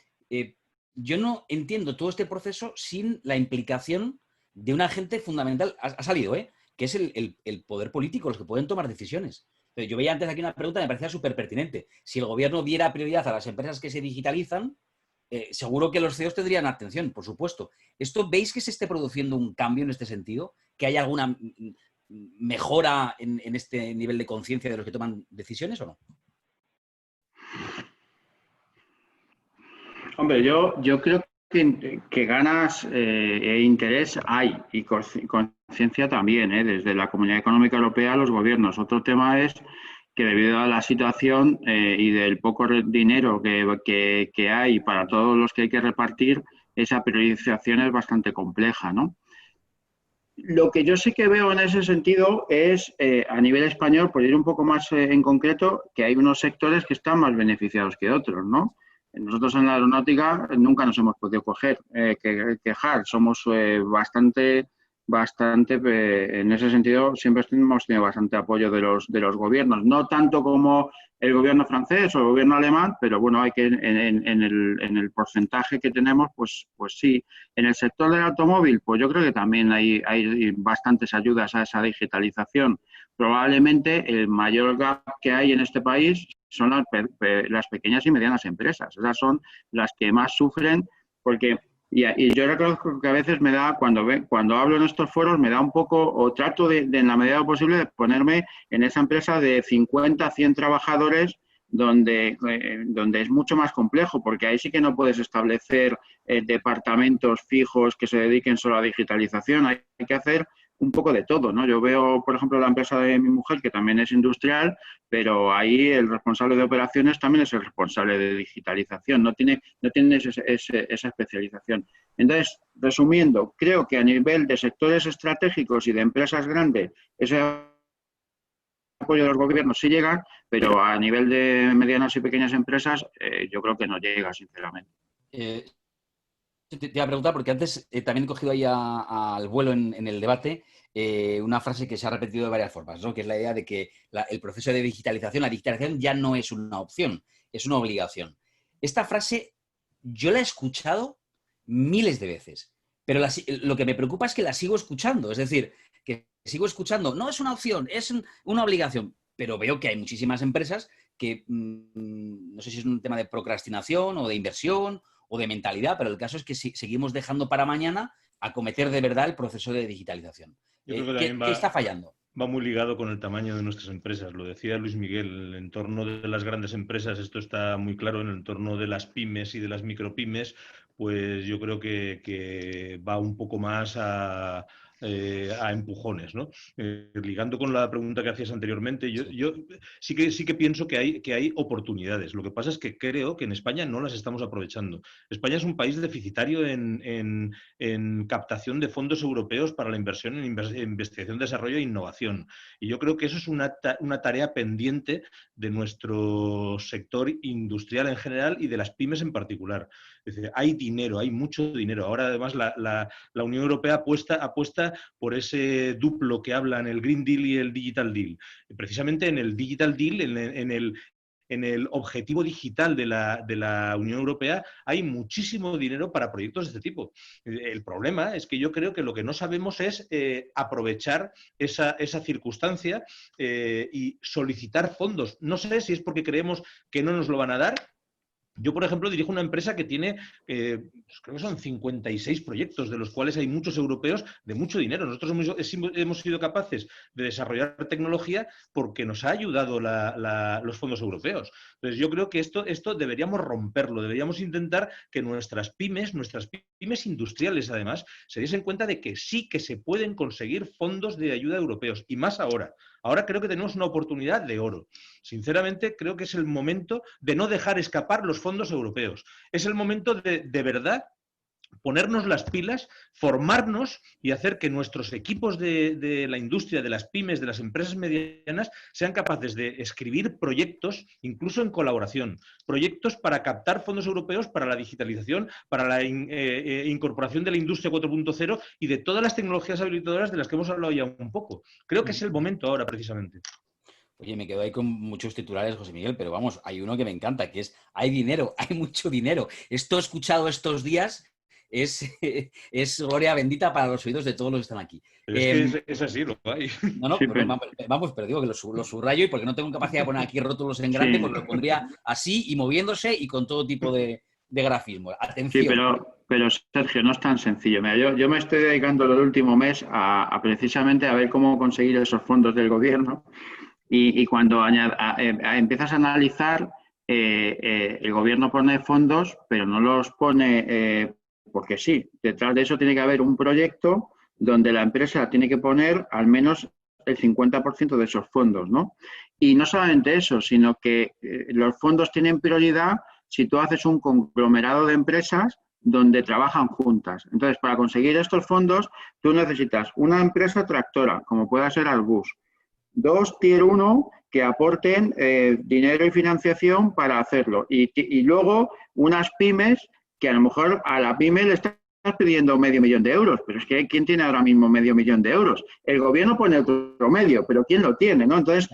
yo no entiendo todo este proceso sin la implicación de un agente fundamental, ha salido, que es el poder político, los que pueden tomar decisiones. Pero yo veía antes aquí una pregunta que me parecía súper pertinente. Si el gobierno diera prioridad a las empresas que se digitalizan, seguro que los CEOs tendrían atención, por supuesto. ¿Esto veis que se esté produciendo un cambio en este sentido? ¿Que haya alguna mejora en este nivel de conciencia de los que toman decisiones o no? Hombre, yo creo que ganas e interés hay y conciencia también, desde la Comunidad Económica Europea, los gobiernos. Otro tema es que debido a la situación y del poco dinero que hay para todos los que hay que repartir, esa priorización es bastante compleja, ¿no? Lo que yo sí que veo en ese sentido es, a nivel español, por ir un poco más en concreto, que hay unos sectores que están más beneficiados que otros, ¿no? Nosotros en la aeronáutica nunca nos hemos podido quejar. Somos bastante, en ese sentido, siempre hemos tenido bastante apoyo de los gobiernos. No tanto como el gobierno francés o el gobierno alemán, pero bueno, hay que en el porcentaje que tenemos, pues sí. En el sector del automóvil, pues yo creo que también hay bastantes ayudas a esa digitalización. Probablemente el mayor gap que hay en este país son las pequeñas y medianas empresas. Esas son las que más sufren porque, y yo reconozco que a veces me da, cuando hablo en estos foros, me da un poco, o trato de en la medida de lo posible, de ponerme en esa empresa de 50, 100 trabajadores donde es mucho más complejo, porque ahí sí que no puedes establecer departamentos fijos que se dediquen solo a digitalización. Hay que hacer un poco de todo, ¿no? Yo veo, por ejemplo, la empresa de mi mujer, que también es industrial, pero ahí el responsable de operaciones también es el responsable de digitalización, no tiene esa especialización. Entonces, resumiendo, creo que a nivel de sectores estratégicos y de empresas grandes, ese apoyo de los gobiernos sí llega, pero a nivel de medianas y pequeñas empresas yo creo que no llega, sinceramente. Te iba a preguntar, porque antes también he cogido ahí al vuelo en el debate una frase que se ha repetido de varias formas, ¿no? Que es la idea de que el proceso de digitalización, la digitalización ya no es una opción, es una obligación. Esta frase yo la he escuchado miles de veces, pero lo que me preocupa es que la sigo escuchando, es decir, que sigo escuchando, no es una opción, es una obligación, pero veo que hay muchísimas empresas que no sé si es un tema de procrastinación o de inversión o de mentalidad, pero el caso es que seguimos dejando para mañana acometer de verdad el proceso de digitalización. Yo creo que ¿Qué está fallando? Va muy ligado con el tamaño de nuestras empresas. Lo decía Luis Miguel, en el entorno de las grandes empresas, esto está muy claro, en el entorno de las pymes y de las micropymes, pues yo creo que va un poco más a empujones, ¿no? Ligando con la pregunta que hacías anteriormente, yo sí que pienso que hay oportunidades. Lo que pasa es que creo que en España no las estamos aprovechando. España es un país deficitario en captación de fondos europeos para la inversión en investigación, desarrollo e innovación. Y yo creo que eso es una tarea pendiente de nuestro sector industrial en general y de las pymes en particular. Es decir, hay dinero, hay mucho dinero. Ahora, además, la Unión Europea apuesta por ese duplo que hablan, el Green Deal y el Digital Deal. Precisamente en el Digital Deal, en el objetivo digital de la Unión Europea, hay muchísimo dinero para proyectos de este tipo. El problema es que yo creo que lo que no sabemos es aprovechar esa circunstancia y solicitar fondos. No sé si es porque creemos que no nos lo van a dar. Yo, por ejemplo, dirijo una empresa que tiene, creo que son 56 proyectos, de los cuales hay muchos europeos de mucho dinero. Nosotros hemos sido capaces de desarrollar tecnología porque nos ha ayudado los fondos europeos. Entonces, yo creo que esto deberíamos romperlo, deberíamos intentar que nuestras pymes industriales, además, se diesen cuenta de que sí que se pueden conseguir fondos de ayuda europeos, y más ahora. Ahora creo que tenemos una oportunidad de oro. Sinceramente, creo que es el momento de no dejar escapar los fondos europeos. Es el momento de verdad, ponernos las pilas, formarnos y hacer que nuestros equipos de la industria, de las pymes, de las empresas medianas, sean capaces de escribir proyectos, incluso en colaboración, proyectos para captar fondos europeos para la digitalización, para la incorporación de la industria 4.0 y de todas las tecnologías habilitadoras de las que hemos hablado ya un poco. Creo que es el momento ahora, precisamente. Oye, me quedo ahí con muchos titulares, José Miguel, pero vamos, hay uno que me encanta, que es, hay dinero, hay mucho dinero. Esto he escuchado estos días, es gloria bendita para los oídos de todos los que están aquí. Pero es que es así, lo hay. No, sí, pero digo que lo subrayo y porque no tengo capacidad de poner aquí rótulos en grande, pues lo pondría así y moviéndose y con todo tipo de grafismo. Atención. Sí, pero Sergio, no es tan sencillo. Mira, yo me estoy dedicando el último mes a precisamente a ver cómo conseguir esos fondos del gobierno. Y cuando empiezas a analizar, el gobierno pone fondos, pero no los pone porque sí. Detrás de eso tiene que haber un proyecto donde la empresa tiene que poner al menos el 50% de esos fondos, ¿no? Y no solamente eso, sino que los fondos tienen prioridad si tú haces un conglomerado de empresas donde trabajan juntas. Entonces, para conseguir estos fondos, tú necesitas una empresa tractora, como pueda ser Albus, 2 Tier 1 que aporten dinero y financiación para hacerlo. Y luego unas pymes que a lo mejor a la pyme le estás pidiendo $500.000 de euros, pero es que ¿quién tiene ahora mismo $500.000 de euros? El gobierno pone otro medio, pero ¿quién lo tiene? ¿No? Entonces,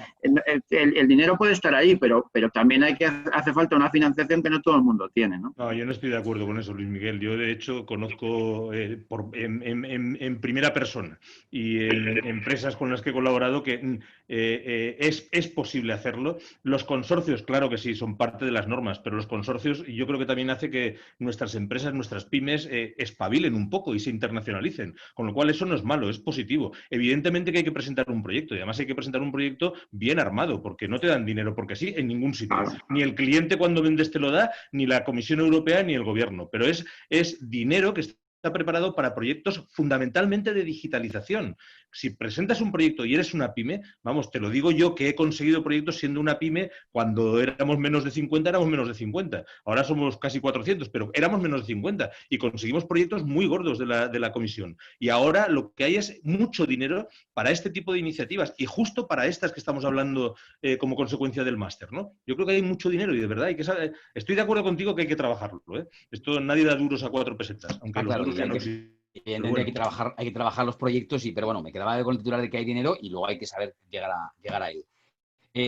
el dinero puede estar ahí, pero también hace falta una financiación que no todo el mundo tiene, ¿no? No, yo no estoy de acuerdo con eso, Luis Miguel. Yo, de hecho, conozco en primera persona y en empresas con las que he colaborado que es posible hacerlo. Los consorcios, claro que sí, son parte de las normas, pero los consorcios yo creo que también hace que nuestras empresas, nuestras pymes, espabilen un poco y se internacionalicen, con lo cual eso no es malo, es positivo. Evidentemente que hay que presentar un proyecto y además hay que presentar un proyecto bien armado, porque no te dan dinero porque sí en ningún sitio. Ni el cliente cuando vendes te lo da, ni la Comisión Europea, ni el gobierno, pero es dinero que está está preparado para proyectos fundamentalmente de digitalización. Si presentas un proyecto y eres una pyme, vamos, te lo digo yo que he conseguido proyectos siendo una pyme, cuando éramos menos de 50, éramos menos de 50. Ahora somos casi 400, pero éramos menos de 50 y conseguimos proyectos muy gordos de la comisión. Y ahora lo que hay es mucho dinero para este tipo de iniciativas y justo para estas que estamos hablando como consecuencia del máster, ¿no? Yo creo que hay mucho dinero y de verdad hay que saber, estoy de acuerdo contigo que hay que trabajarlo, ¿eh? Esto nadie da duros a 4 pesetas, aunque los Claro, duros ya no evidentemente bueno. hay que trabajar los proyectos, pero bueno, me quedaba con el titular de que hay dinero y luego hay que saber llegar a él.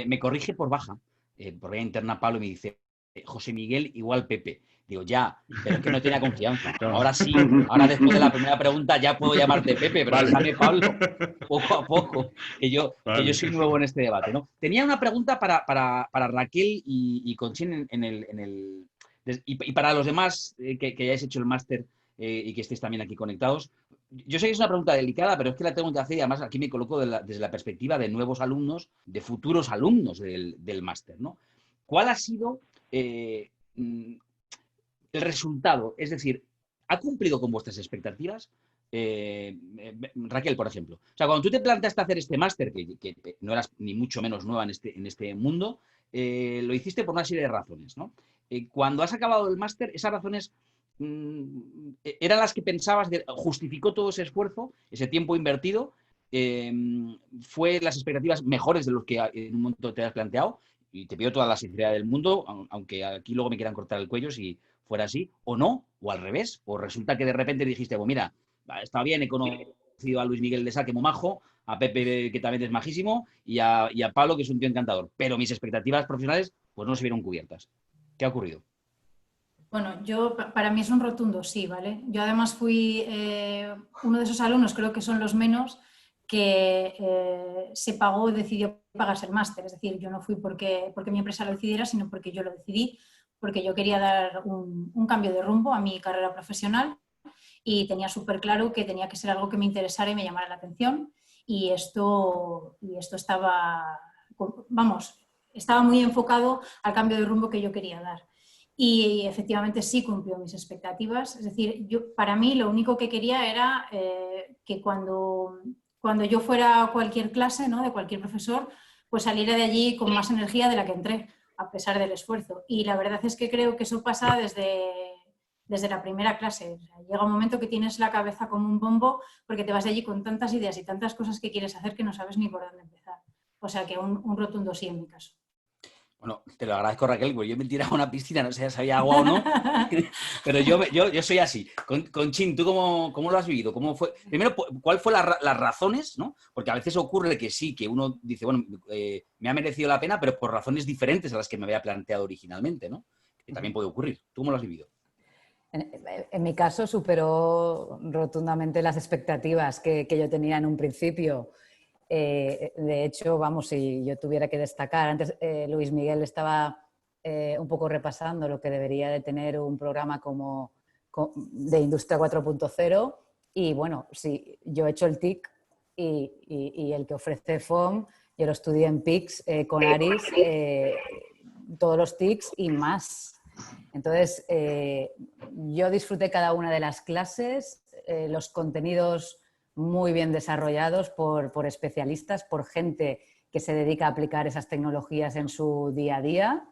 Me corrige por baja, por vía interna Pablo, y me dice, José Miguel igual Pepe. Digo, ya, pero es que no tenía confianza. No. Ahora sí, ahora después de la primera pregunta ya puedo llamarte Pepe, pero déjame, Pablo, poco a poco, que yo soy nuevo en este debate, ¿no? Tenía una pregunta para Raquel y Conchín y para los demás que hayáis hecho el máster y que estéis también aquí conectados. Yo sé que es una pregunta delicada, pero es que la tengo que hacer y además aquí me coloco desde la perspectiva de nuevos alumnos, de futuros alumnos del máster, ¿no? ¿Cuál ha sido el resultado? Es decir, ¿ha cumplido con vuestras expectativas? Raquel, por ejemplo. O sea, cuando tú te planteaste hacer este máster, que no eras ni mucho menos nueva en este mundo, lo hiciste por una serie de razones, ¿no? Cuando has acabado el máster, esas razones eran las que pensabas, justificó todo ese esfuerzo, ese tiempo invertido, fue las expectativas mejores de los que en un momento te has planteado, y te pido toda la sinceridad del mundo, aunque aquí luego me quieran cortar el cuello si fuera así, o no, o al revés, o resulta que de repente dijiste, pues mira, está bien, he conocido a Luis Miguel de Sá, que muy majo, a Pepe, que también es majísimo, y a Pablo, que es un tío encantador, pero mis expectativas profesionales pues no se vieron cubiertas. ¿Qué ha ocurrido? Bueno, para mí es un rotundo sí, ¿vale? Yo además fui uno de esos alumnos, creo que son los menos, que decidió pagarse el máster. Es decir, yo no fui porque mi empresa lo decidiera, sino porque yo lo decidí, porque yo quería dar un cambio de rumbo a mi carrera profesional y tenía súper claro que tenía que ser algo que me interesara y me llamara la atención. Y esto estaba, vamos, estaba muy enfocado al cambio de rumbo que yo quería dar. Y efectivamente sí cumplió mis expectativas. Es decir, para mí lo único que quería era que cuando yo fuera a cualquier clase, ¿no?, de cualquier profesor, pues saliera de allí con más energía de la que entré, a pesar del esfuerzo. Y la verdad es que creo que eso pasa desde la primera clase. O sea, llega un momento que tienes la cabeza como un bombo porque te vas de allí con tantas ideas y tantas cosas que quieres hacer que no sabes ni por dónde empezar. O sea que un rotundo sí en mi caso. Bueno, te lo agradezco, Raquel, porque yo me tiraba a una piscina, no sé si había agua o no, pero yo soy así. Conchín, ¿tú cómo lo has vivido? ¿Cómo fue? Primero, ¿cuál fue las razones? ¿No? Porque a veces ocurre que sí, que uno dice, bueno, me ha merecido la pena, pero por razones diferentes a las que me había planteado originalmente, ¿no? Que también puede ocurrir. ¿Tú cómo lo has vivido? En mi caso superó rotundamente las expectativas que yo tenía en un principio. De hecho, vamos, si yo tuviera que destacar, antes Luis Miguel estaba un poco repasando lo que debería de tener un programa de Industria 4.0 y bueno, sí, yo he hecho el TIC y el que ofrece FOM, yo lo estudié en PICS con Aris, todos los TICs y más. Entonces, yo disfruté cada una de las clases, los contenidos muy bien desarrollados por especialistas, por gente que se dedica a aplicar esas tecnologías en su día a día.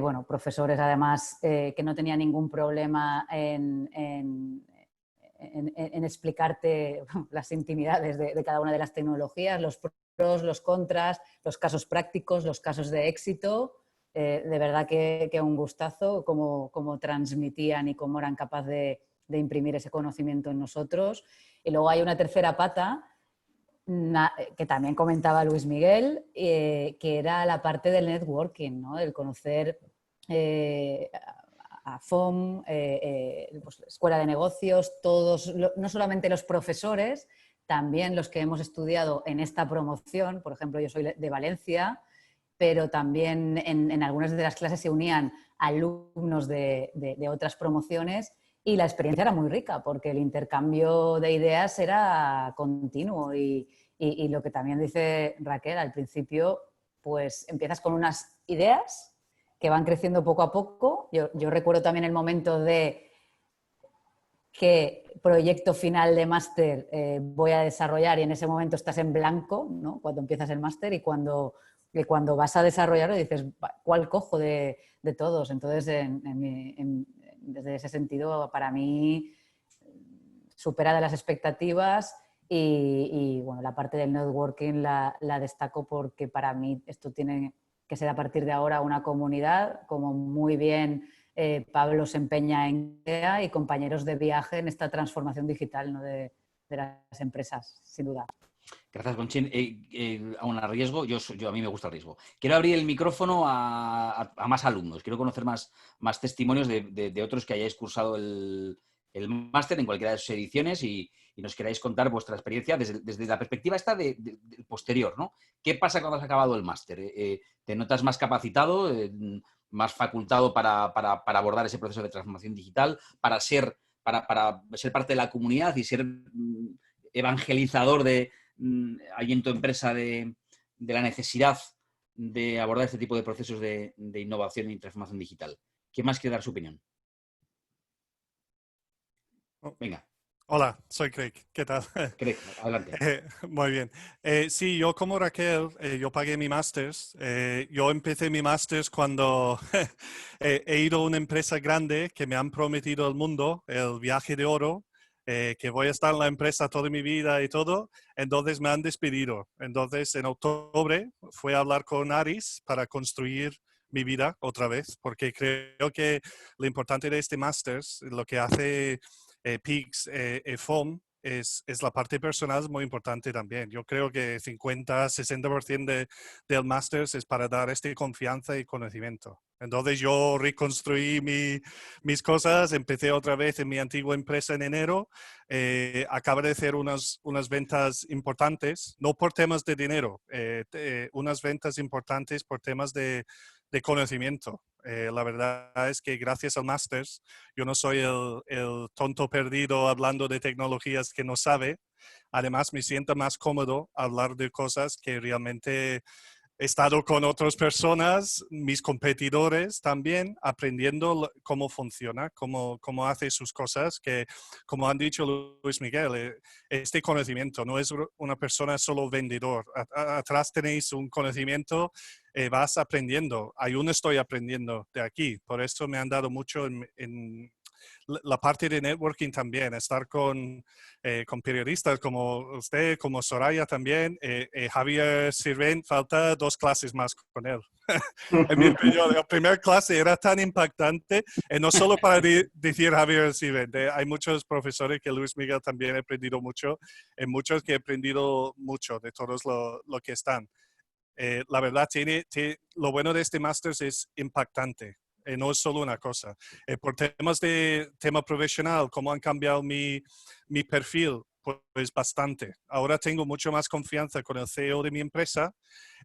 Bueno, profesores además que no tenían ningún problema en explicarte las intimidades de cada una de las tecnologías, los pros, los contras, los casos prácticos, los casos de éxito. De verdad que un gustazo cómo transmitían y cómo eran capaces de imprimir ese conocimiento en nosotros. Y luego hay una tercera pata que también comentaba Luis Miguel, que era la parte del networking, ¿no? El conocer a FOM, pues, Escuela de Negocios, todos, no solamente los profesores, también los que hemos estudiado en esta promoción. Por ejemplo, yo soy de Valencia, pero también en algunas de las clases se unían alumnos de otras promociones y la experiencia era muy rica porque el intercambio de ideas era continuo y lo que también dice Raquel, al principio pues empiezas con unas ideas que van creciendo poco a poco. Yo recuerdo también el momento de qué proyecto final de máster voy a desarrollar y en ese momento estás en blanco, ¿no? Cuando empiezas el máster y cuando vas a desarrollarlo dices, ¿cuál cojo de todos? Entonces, desde ese sentido, para mí, supera de las expectativas y bueno, la parte del networking la destaco porque para mí esto tiene que ser a partir de ahora una comunidad, como muy bien Pablo se empeña en IKEA y compañeros de viaje en esta transformación digital, ¿no? de las empresas, sin duda. Gracias, Conchín. Aún a riesgo, a mí me gusta el riesgo. Quiero abrir el micrófono a más alumnos. Quiero conocer más testimonios de otros que hayáis cursado el máster en cualquiera de sus ediciones y nos queráis contar vuestra experiencia desde la perspectiva esta del posterior, ¿no? ¿Qué pasa cuando has acabado el máster? ¿Te notas más capacitado, más facultado para abordar ese proceso de transformación digital, para ser parte de la comunidad y ser evangelizador ahí en tu empresa de la necesidad de abordar este tipo de procesos de innovación y transformación digital? ¿Quién más quiere dar su opinión? Venga. Hola, soy Craig. ¿Qué tal? Craig, adelante. Muy bien. Sí, yo como Raquel, yo pagué mi máster. Yo empecé mi máster cuando he ido a una empresa grande que me han prometido el mundo, el viaje de oro, que voy a estar en la empresa toda mi vida y todo. Entonces me han despedido. Entonces en octubre fui a hablar con Aris para construir mi vida otra vez, porque creo que lo importante de este máster, lo que hace PEAKS FOM, es la parte personal muy importante también. Yo creo que 50-60% del máster es para dar esta confianza y conocimiento. Entonces yo reconstruí mis cosas, empecé otra vez en mi antigua empresa en enero, acabo de hacer unas ventas importantes, no por temas de dinero, unas ventas importantes por temas de conocimiento. La verdad es que gracias al máster, yo no soy el tonto perdido hablando de tecnologías que no sabe. Además, me siento más cómodo hablar de cosas que realmente he estado con otras personas, mis competidores también, aprendiendo cómo funciona, cómo hace sus cosas, que como han dicho Luis Miguel, este conocimiento no es una persona solo vendedor. Atrás tenéis un conocimiento, vas aprendiendo. Aún estoy aprendiendo de aquí, por eso me han dado mucho en la parte de networking también, estar con periodistas como usted, como Soraya también. Javier Sirvent, falta 2 clases más con él. En mi opinión, la primera clase era tan impactante, no solo para decir Javier Sirvent, hay muchos profesores que Luis Miguel también he aprendido mucho, muchos que he aprendido mucho de todos lo que están. La verdad, lo bueno de este máster es impactante. No es solo una cosa. Por tema profesional, cómo han cambiado mi perfil, pues bastante. Ahora tengo mucho más confianza con el CEO de mi empresa.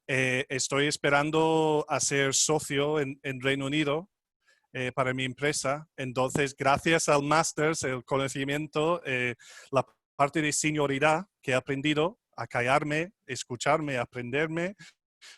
Estoy esperando a ser socio en Reino Unido para mi empresa. Entonces, gracias al máster, el conocimiento, la parte de senioridad que he aprendido, a callarme, escucharme, aprenderme,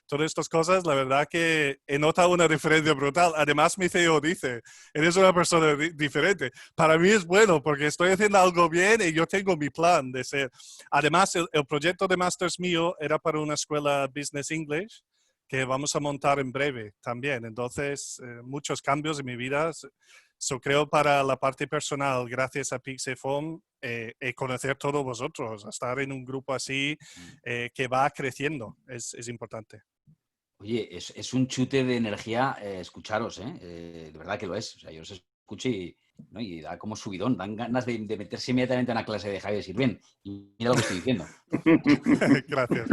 todas estas cosas, la verdad que he notado una diferencia brutal. Además, mi CEO dice, eres una persona diferente. Para mí es bueno porque estoy haciendo algo bien y yo tengo mi plan de ser. Además, el proyecto de Masters mío era para una escuela Business English que vamos a montar en breve también. Entonces, muchos cambios en mi vida. Creo para la parte personal, gracias a PEAKS FOM, conocer todos vosotros, estar en un grupo así que va creciendo, es importante. Oye, es un chute de energía escucharos, de verdad que lo es. O sea, yo os escucho y da como subidón, dan ganas de meterse inmediatamente en una clase de Javier Sirvent. Y mira lo que estoy diciendo. Gracias.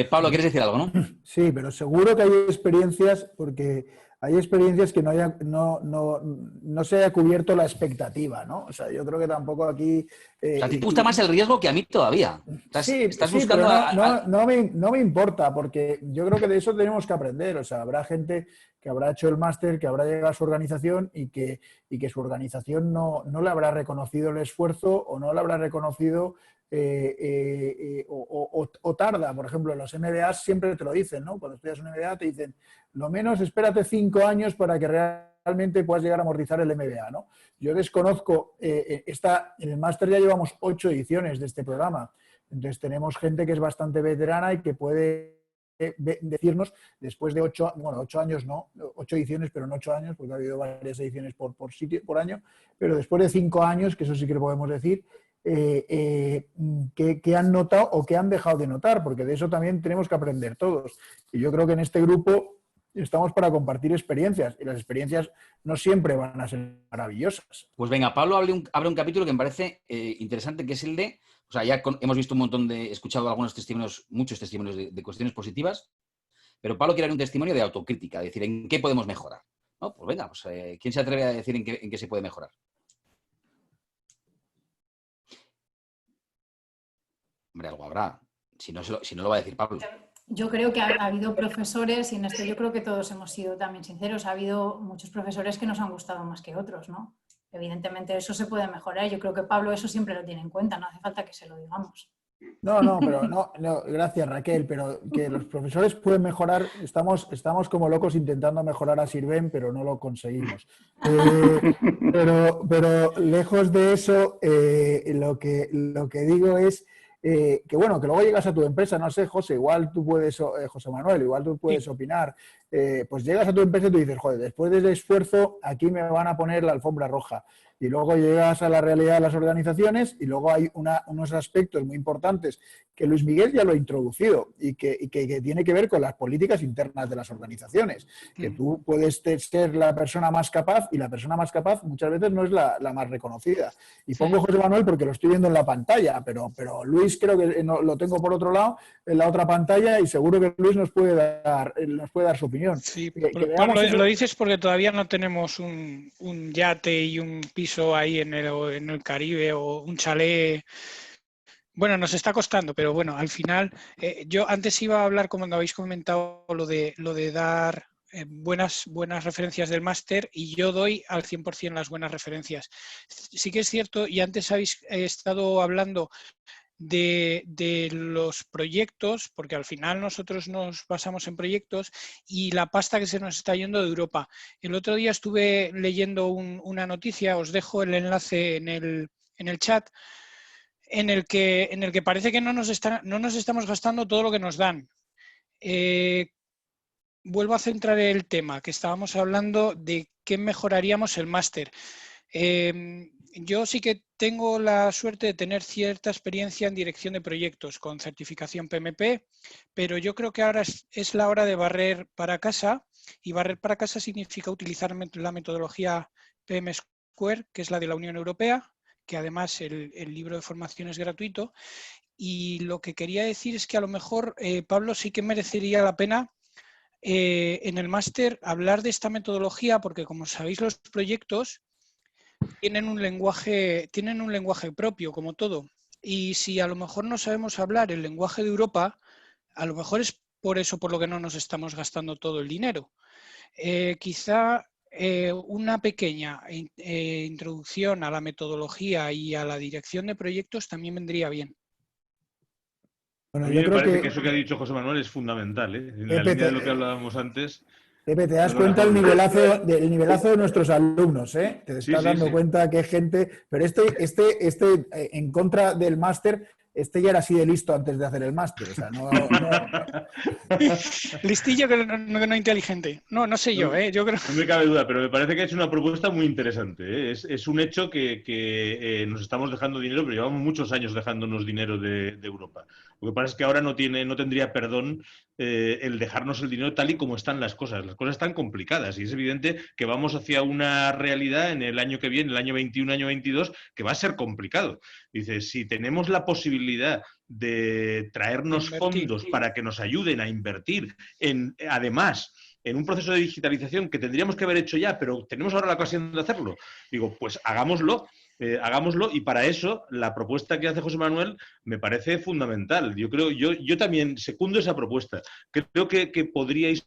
Pablo, ¿quieres decir algo, no? Sí, pero seguro que hay experiencias, porque hay experiencias que no se haya cubierto la expectativa, ¿no? O sea, yo creo que tampoco aquí... O sea, a ti te gusta más el riesgo que a mí todavía. Estás buscando pero no me importa, porque yo creo que de eso tenemos que aprender. O sea, habrá gente que habrá hecho el máster, que habrá llegado a su organización y que su organización no le habrá reconocido el esfuerzo o no le habrá reconocido o tarda. Por ejemplo, los MBAs siempre te lo dicen, ¿no? Cuando estudias un MBA te dicen, lo menos espérate 5 años para que realmente realmente puedas llegar a amortizar el MBA, ¿no? Yo desconozco, en el máster ya llevamos 8 ediciones de este programa, entonces tenemos gente que es bastante veterana y que puede decirnos, después de 8 años no, 8 ediciones, pero no 8 años, porque ha habido varias ediciones por año, pero después de 5 años, que eso sí que lo podemos decir, qué han notado o qué han dejado de notar, porque de eso también tenemos que aprender todos. Y yo creo que en este grupo estamos para compartir experiencias, y las experiencias no siempre van a ser maravillosas. Pues venga, Pablo abre un capítulo que me parece interesante, que es el de, o sea, ya hemos visto un montón he escuchado algunos testimonios, muchos testimonios de cuestiones positivas, pero Pablo quiere dar un testimonio de autocrítica, es decir, ¿en qué podemos mejorar? ¿No? Pues venga, pues, ¿quién se atreve a decir en qué se puede mejorar? Hombre, algo habrá. Si no lo va a decir Pablo. Yo creo que ha habido profesores, y en esto yo creo que todos hemos sido también sinceros, ha habido muchos profesores que nos han gustado más que otros, ¿no? Evidentemente eso se puede mejorar. Yo creo que Pablo eso siempre lo tiene en cuenta, no hace falta que se lo digamos. No, gracias Raquel, pero que los profesores pueden mejorar, estamos como locos intentando mejorar a Sirven, pero no lo conseguimos. Pero lejos de eso, lo que digo es que bueno, que luego llegas a tu empresa, no sé, José, igual tú puedes, José Manuel, igual tú puedes opinar, pues llegas a tu empresa y tú dices, joder, después del esfuerzo aquí me van a poner la alfombra roja. Y luego llegas a la realidad de las organizaciones y luego hay unos aspectos muy importantes que Luis Miguel ya lo ha introducido y que tiene que ver con las políticas internas de las organizaciones. Que tú puedes ser la persona más capaz y la persona más capaz muchas veces no es la más reconocida. Y pongo José Manuel porque lo estoy viendo en la pantalla, pero Luis creo que lo tengo por otro lado, en la otra pantalla, y seguro que Luis nos puede dar su opinión. Sí, Pablo, lo dices porque todavía no tenemos un yate y un piso ahí en el Caribe o un chalet. Bueno, nos está costando, pero bueno, al final yo antes iba a hablar, como habéis comentado, lo de dar buenas referencias del máster, y yo doy al 100% las buenas referencias. Sí que es cierto, y antes habéis estado hablando de los proyectos, porque al final nosotros nos basamos en proyectos, y la pasta que se nos está yendo de Europa. El otro día estuve leyendo una noticia, os dejo el enlace en el chat, en el que parece que no nos estamos gastando todo lo que nos dan. Vuelvo a centrar el tema, que estábamos hablando de qué mejoraríamos el máster. Yo sí que tengo la suerte de tener cierta experiencia en dirección de proyectos con certificación PMP, pero yo creo que ahora es la hora de barrer para casa, y barrer para casa significa utilizar la metodología PM Square, que es la de la Unión Europea, que además el libro de formación es gratuito. Y lo que quería decir es que a lo mejor, Pablo, sí que merecería la pena en el máster hablar de esta metodología, porque como sabéis, los proyectos tienen un lenguaje propio, como todo. Y si a lo mejor no sabemos hablar el lenguaje de Europa, a lo mejor es por eso por lo que no nos estamos gastando todo el dinero. Quizá una pequeña introducción a la metodología y a la dirección de proyectos también vendría bien. Bueno, a mí me parece que eso que ha dicho José Manuel es fundamental, ¿eh? En la línea de lo que hablábamos antes. Pepe, te das cuenta del nivelazo de nuestros alumnos, ¿eh? Te estás dando cuenta que hay gente, pero en contra del máster, ya era así de listo antes de hacer el máster. O sea, no... Listillo que no inteligente. No sé yo, ¿eh? Yo creo... No me cabe duda, pero me parece que ha hecho una propuesta muy interesante, ¿eh? Es un hecho que nos estamos dejando dinero, pero llevamos muchos años dejándonos dinero de Europa. Lo que pasa es que ahora no tendría perdón el dejarnos el dinero tal y como están las cosas. Las cosas están complicadas y es evidente que vamos hacia una realidad en el año que viene, el año 21, año 22, que va a ser complicado. Dice, si tenemos la posibilidad de traernos fondos para que nos ayuden a invertir además en un proceso de digitalización que tendríamos que haber hecho ya, pero tenemos ahora la ocasión de hacerlo, digo, pues hagámoslo, y para eso la propuesta que hace José Manuel me parece fundamental. Yo también secundo esa propuesta. Creo que podríais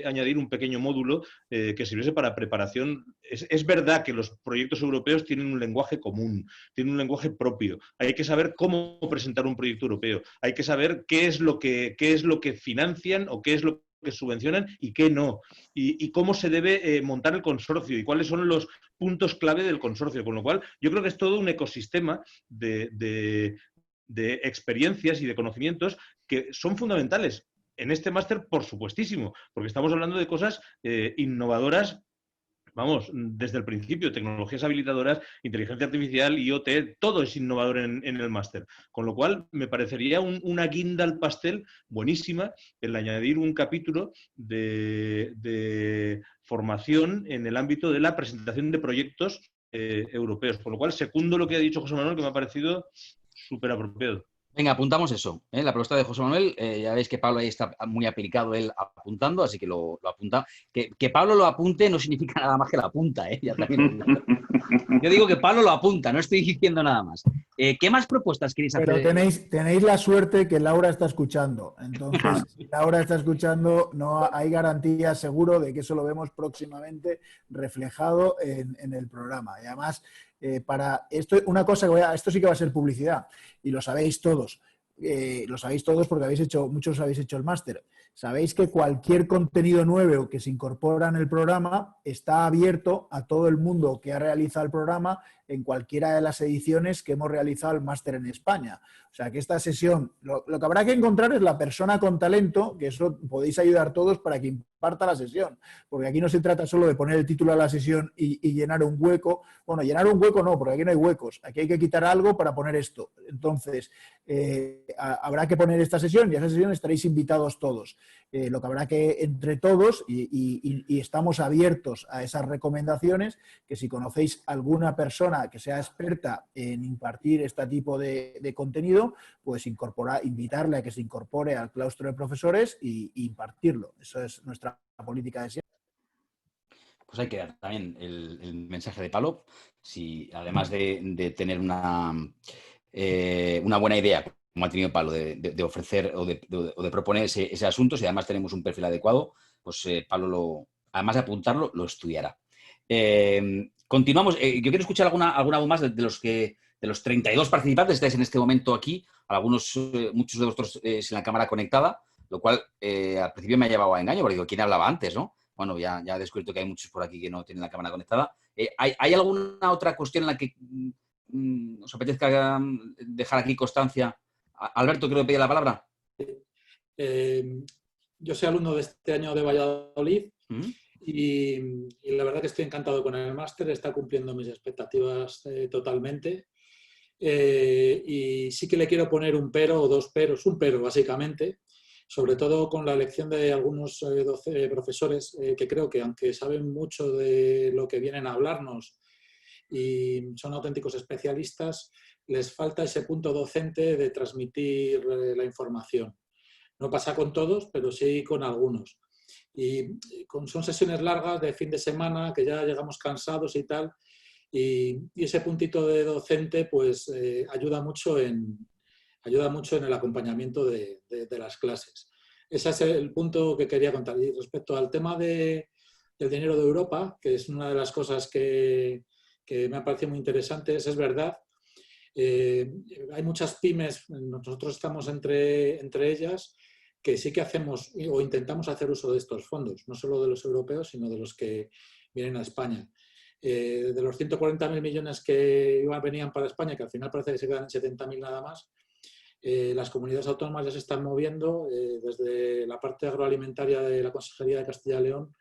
añadir un pequeño módulo que sirviese para preparación. Es verdad que los proyectos europeos tienen un lenguaje común, tienen un lenguaje propio. Hay que saber cómo presentar un proyecto europeo. Hay que saber qué es lo que financian o qué es lo que subvencionan y qué no, y cómo se debe montar el consorcio y cuáles son los puntos clave del consorcio, con lo cual yo creo que es todo un ecosistema de experiencias y de conocimientos que son fundamentales en este máster, por supuestísimo, porque estamos hablando de cosas innovadoras. Vamos, desde el principio, tecnologías habilitadoras, inteligencia artificial, IoT, todo es innovador en el máster. Con lo cual, me parecería una guinda al pastel buenísima el añadir un capítulo de formación en el ámbito de la presentación de proyectos europeos. Con lo cual, secundo lo que ha dicho José Manuel, que me ha parecido súper apropiado. Venga, apuntamos eso. La propuesta de José Manuel, ya veis que Pablo ahí está muy aplicado él apuntando, así que lo apunta. Que Pablo lo apunte no significa nada más que lo apunta, ya también. Yo digo que Pablo lo apunta, no estoy diciendo nada más. ¿Qué más propuestas queréis hacer? Pero tenéis la suerte que Laura está escuchando. Entonces, si Laura está escuchando, no hay garantía seguro de que eso lo vemos próximamente reflejado en el programa. Y además, para esto, una cosa esto sí que va a ser publicidad, y lo sabéis todos. Lo sabéis todos porque muchos habéis hecho el máster. Sabéis que cualquier contenido nuevo que se incorpora en el programa está abierto a todo el mundo que ha realizado el programa en cualquiera de las ediciones que hemos realizado el máster en España. O sea, que esta sesión, lo que habrá que encontrar es la persona con talento, que eso podéis ayudar todos para que imparta la sesión. Porque aquí no se trata solo de poner el título a la sesión y llenar un hueco. Bueno, llenar un hueco no, porque aquí no hay huecos. Aquí hay que quitar algo para poner esto. Entonces, habrá que poner esta sesión y a esa sesión estaréis invitados todos. Lo que habrá que, entre todos, y estamos abiertos a esas recomendaciones, que si conocéis alguna persona que sea experta en impartir este tipo de contenido, pues invitarle a que se incorpore al claustro de profesores e impartirlo. Eso es nuestra política de siempre. Pues hay que dar también el mensaje de Pablo, si además de tener una buena idea, como ha tenido Pablo, de ofrecer o de proponer ese asunto, si además tenemos un perfil adecuado, pues Pablo, además de apuntarlo, lo estudiará. Continuamos. Yo quiero escuchar alguna voz más de los 32 participantes que estáis en este momento aquí, muchos de vosotros sin la cámara conectada, lo cual al principio me ha llevado a engaño, porque digo, ¿quién hablaba antes, no? Bueno, ya he descubierto que hay muchos por aquí que no tienen la cámara conectada. ¿Hay alguna otra cuestión en la que os apetezca dejar aquí constancia? Alberto, creo que pedía la palabra. Yo soy alumno de este año de Valladolid y la verdad que estoy encantado con el máster, está cumpliendo mis expectativas totalmente. Y sí que le quiero poner un pero o dos peros, un pero básicamente, sobre todo con la elección de algunos profesores que creo que aunque saben mucho de lo que vienen a hablarnos y son auténticos especialistas, les falta ese punto docente de transmitir la información. No pasa con todos, pero sí con algunos. Y son sesiones largas de fin de semana, que ya llegamos cansados y tal, y ese puntito de docente pues ayuda mucho en el acompañamiento de las clases. Ese es el punto que quería contar. Y respecto al tema del dinero de Europa, que es una de las cosas que me ha parecido muy interesantes, es verdad. Hay muchas pymes, nosotros estamos entre ellas, que sí que hacemos o intentamos hacer uso de estos fondos, no solo de los europeos, sino de los que vienen a España. De los 140.000 millones que venían para España, que al final parece que se quedan en 70.000 nada más, las comunidades autónomas ya se están moviendo, desde la parte agroalimentaria de la Consejería de Castilla y León,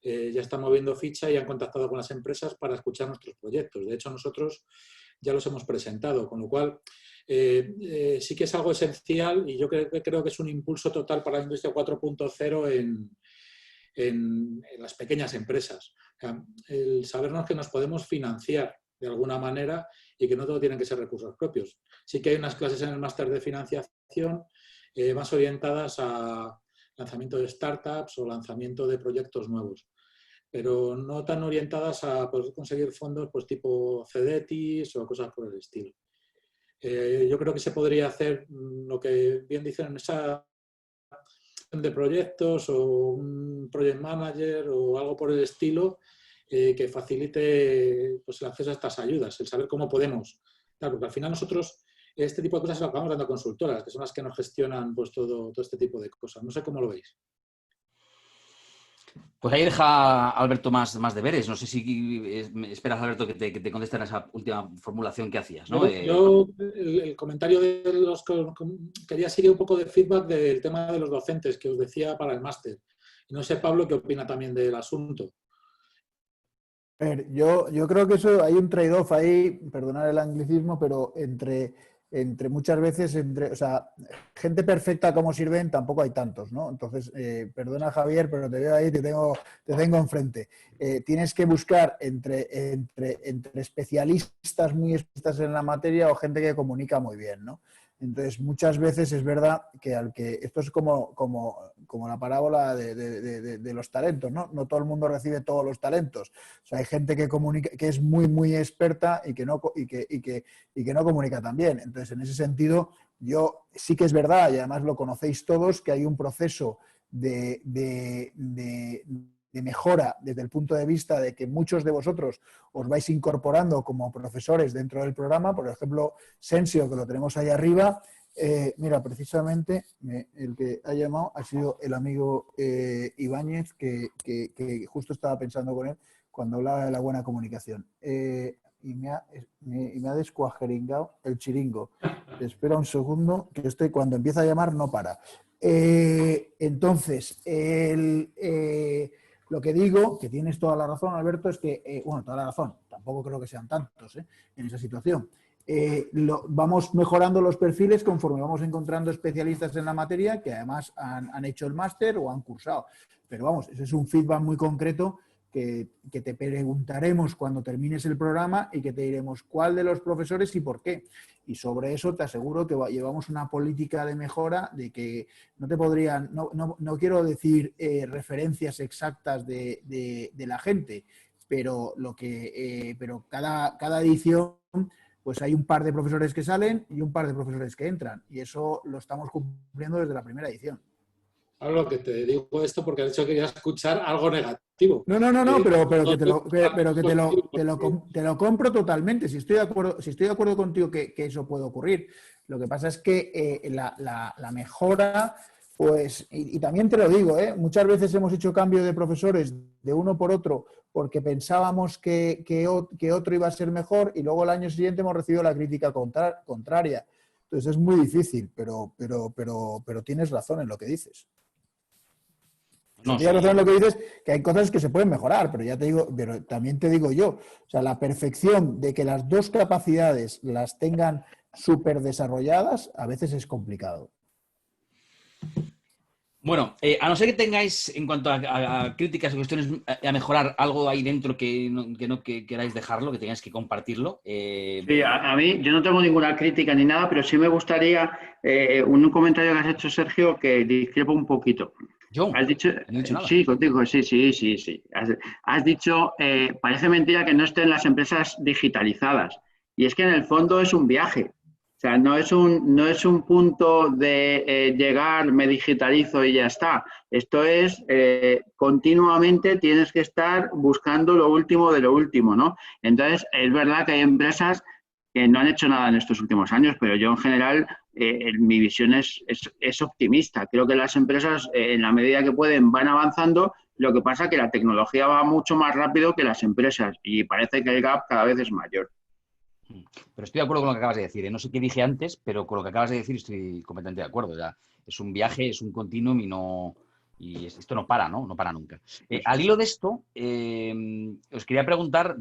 ya están moviendo ficha y han contactado con las empresas para escuchar nuestros proyectos. De hecho, nosotros ya los hemos presentado, con lo cual sí que es algo esencial y yo creo que es un impulso total para la industria 4.0 en las pequeñas empresas. O sea, el sabernos que nos podemos financiar de alguna manera y que no todo tienen que ser recursos propios. Sí que hay unas clases en el máster de financiación más orientadas a lanzamiento de startups o lanzamiento de proyectos nuevos, pero no tan orientadas a poder conseguir fondos pues, tipo CEDETIS o cosas por el estilo. Yo creo que se podría hacer lo que bien dicen en esa de proyectos o un project manager o algo por el estilo que facilite pues, el acceso a estas ayudas, el saber cómo podemos. Claro, porque al final nosotros este tipo de cosas lo acabamos dando a consultoras, que son las que nos gestionan pues, todo este tipo de cosas. No sé cómo lo veis. Pues ahí deja Alberto más deberes. No sé si esperas, Alberto, que te contesten a esa última formulación que hacías, ¿no? Yo el comentario de los que quería seguir un poco de feedback del tema de los docentes que os decía para el máster. Y no sé, Pablo, qué opina también del asunto. A ver, yo creo que eso hay un trade-off ahí, perdonad el anglicismo, pero entre muchas veces, o sea, gente perfecta como sirven tampoco hay tantos, ¿no? Entonces, perdona Javier, pero te veo ahí, te tengo enfrente. Tienes que buscar entre especialistas muy especialistas en la materia o gente que comunica muy bien, ¿no? Entonces, muchas veces es verdad que esto es como la parábola de los talentos, ¿no? No todo el mundo recibe todos los talentos. O sea, hay gente que comunica, que es muy, muy experta y que no comunica tan bien. Entonces, en ese sentido, yo sí que es verdad, y además lo conocéis todos, que hay un proceso de mejora desde el punto de vista de que muchos de vosotros os vais incorporando como profesores dentro del programa. Por ejemplo, Sensio, que lo tenemos ahí arriba, mira, precisamente el que ha llamado ha sido el amigo Ibáñez, que justo estaba pensando con él cuando hablaba de la buena comunicación. Y me ha descuajeringado el chiringo. Espera un segundo, que cuando empieza a llamar no para. Entonces, lo que digo, que tienes toda la razón, Alberto, es que, toda la razón, tampoco creo que sean tantos en esa situación. Vamos mejorando los perfiles conforme vamos encontrando especialistas en la materia que además han hecho el máster o han cursado. Pero vamos, ese es un feedback muy concreto que te preguntaremos cuando termines el programa y que te diremos cuál de los profesores y por qué. Y sobre eso te aseguro que llevamos una política de mejora de que no te podrían, no quiero decir referencias exactas de la gente, pero pero cada edición pues hay un par de profesores que salen y un par de profesores que entran, y eso lo estamos cumpliendo desde la primera edición. Ahora lo que te digo esto porque has dicho que querías escuchar algo negativo. No, pero que te lo compro totalmente. Si estoy de acuerdo contigo que eso puede ocurrir. Lo que pasa es que la mejora, pues, y también te lo digo, muchas veces hemos hecho cambio de profesores de uno por otro porque pensábamos que otro iba a ser mejor y luego el año siguiente hemos recibido la crítica contraria. Entonces es muy difícil, pero tienes razón en lo que dices. Tienes razón en lo que dices, que hay cosas que se pueden mejorar, pero ya te digo, pero también te digo yo, o sea, la perfección de que las dos capacidades las tengan súper desarrolladas a veces es complicado. Bueno, a no ser que tengáis, en cuanto a críticas o cuestiones a mejorar, algo ahí dentro que queráis dejarlo, que tengáis que compartirlo. Sí, a mí, yo no tengo ninguna crítica ni nada, pero sí me gustaría un comentario que has hecho, Sergio, que discrepo un poquito. ¿Yo? Has dicho, no he dicho nada. Sí, contigo, sí. Has dicho, parece mentira que no estén las empresas digitalizadas. Y es que en el fondo es un viaje. O sea, no es un punto de llegar, me digitalizo y ya está. Esto es, continuamente tienes que estar buscando lo último de lo último, ¿no? Entonces, es verdad que hay empresas que no han hecho nada en estos últimos años, pero yo en general, mi visión es optimista. Creo que las empresas, en la medida que pueden, van avanzando. Lo que pasa es que la tecnología va mucho más rápido que las empresas y parece que el gap cada vez es mayor. Pero estoy de acuerdo con lo que acabas de decir. No sé qué dije antes, pero con lo que acabas de decir estoy completamente de acuerdo. Ya, es un viaje, es un continuum y esto no para, ¿no? No para nunca. Al hilo de esto, os quería preguntar,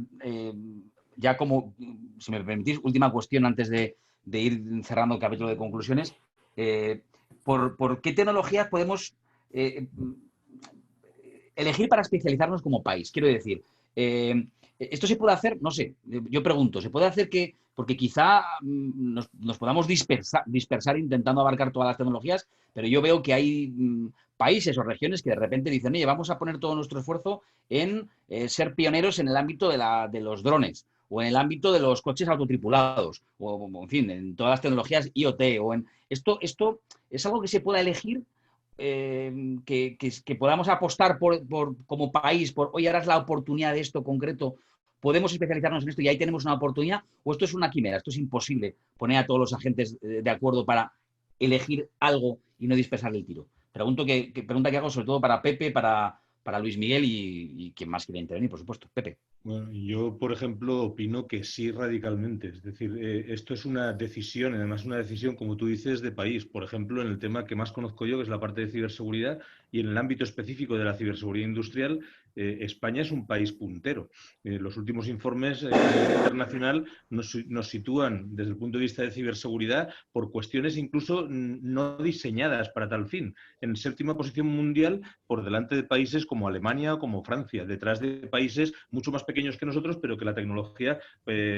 ya como, si me permitís, última cuestión antes de ir cerrando el capítulo de conclusiones. ¿Por qué tecnologías podemos elegir para especializarnos como país? Quiero decir, ¿esto se puede hacer? No sé, yo pregunto, ¿se puede hacer porque quizá nos podamos dispersar intentando abarcar todas las tecnologías, pero yo veo que hay países o regiones que de repente dicen, oye, vamos a poner todo nuestro esfuerzo en ser pioneros en el ámbito de los drones, o en el ámbito de los coches autotripulados, o en fin, en todas las tecnologías IoT, esto es algo que se pueda elegir, que podamos apostar como país, oye, ahora es la oportunidad de esto concreto, podemos especializarnos en esto y ahí tenemos una oportunidad, o esto es una quimera, esto es imposible poner a todos los agentes de acuerdo para elegir algo y no dispersar el tiro. Pregunta que hago sobre todo para Pepe, para para Luis Miguel y quien más quiera intervenir, por supuesto. Pepe. Bueno, yo, por ejemplo, opino que sí radicalmente. Es decir, esto es una decisión, además una decisión, como tú dices, de país. Por ejemplo, en el tema que más conozco yo, que es la parte de ciberseguridad, y en el ámbito específico de la ciberseguridad industrial, España es un país puntero. Los últimos informes a nivel internacional nos sitúan desde el punto de vista de ciberseguridad por cuestiones incluso no diseñadas para tal fin. En séptima posición mundial, por delante de países como Alemania o como Francia, detrás de países mucho más pequeños que nosotros, pero que la tecnología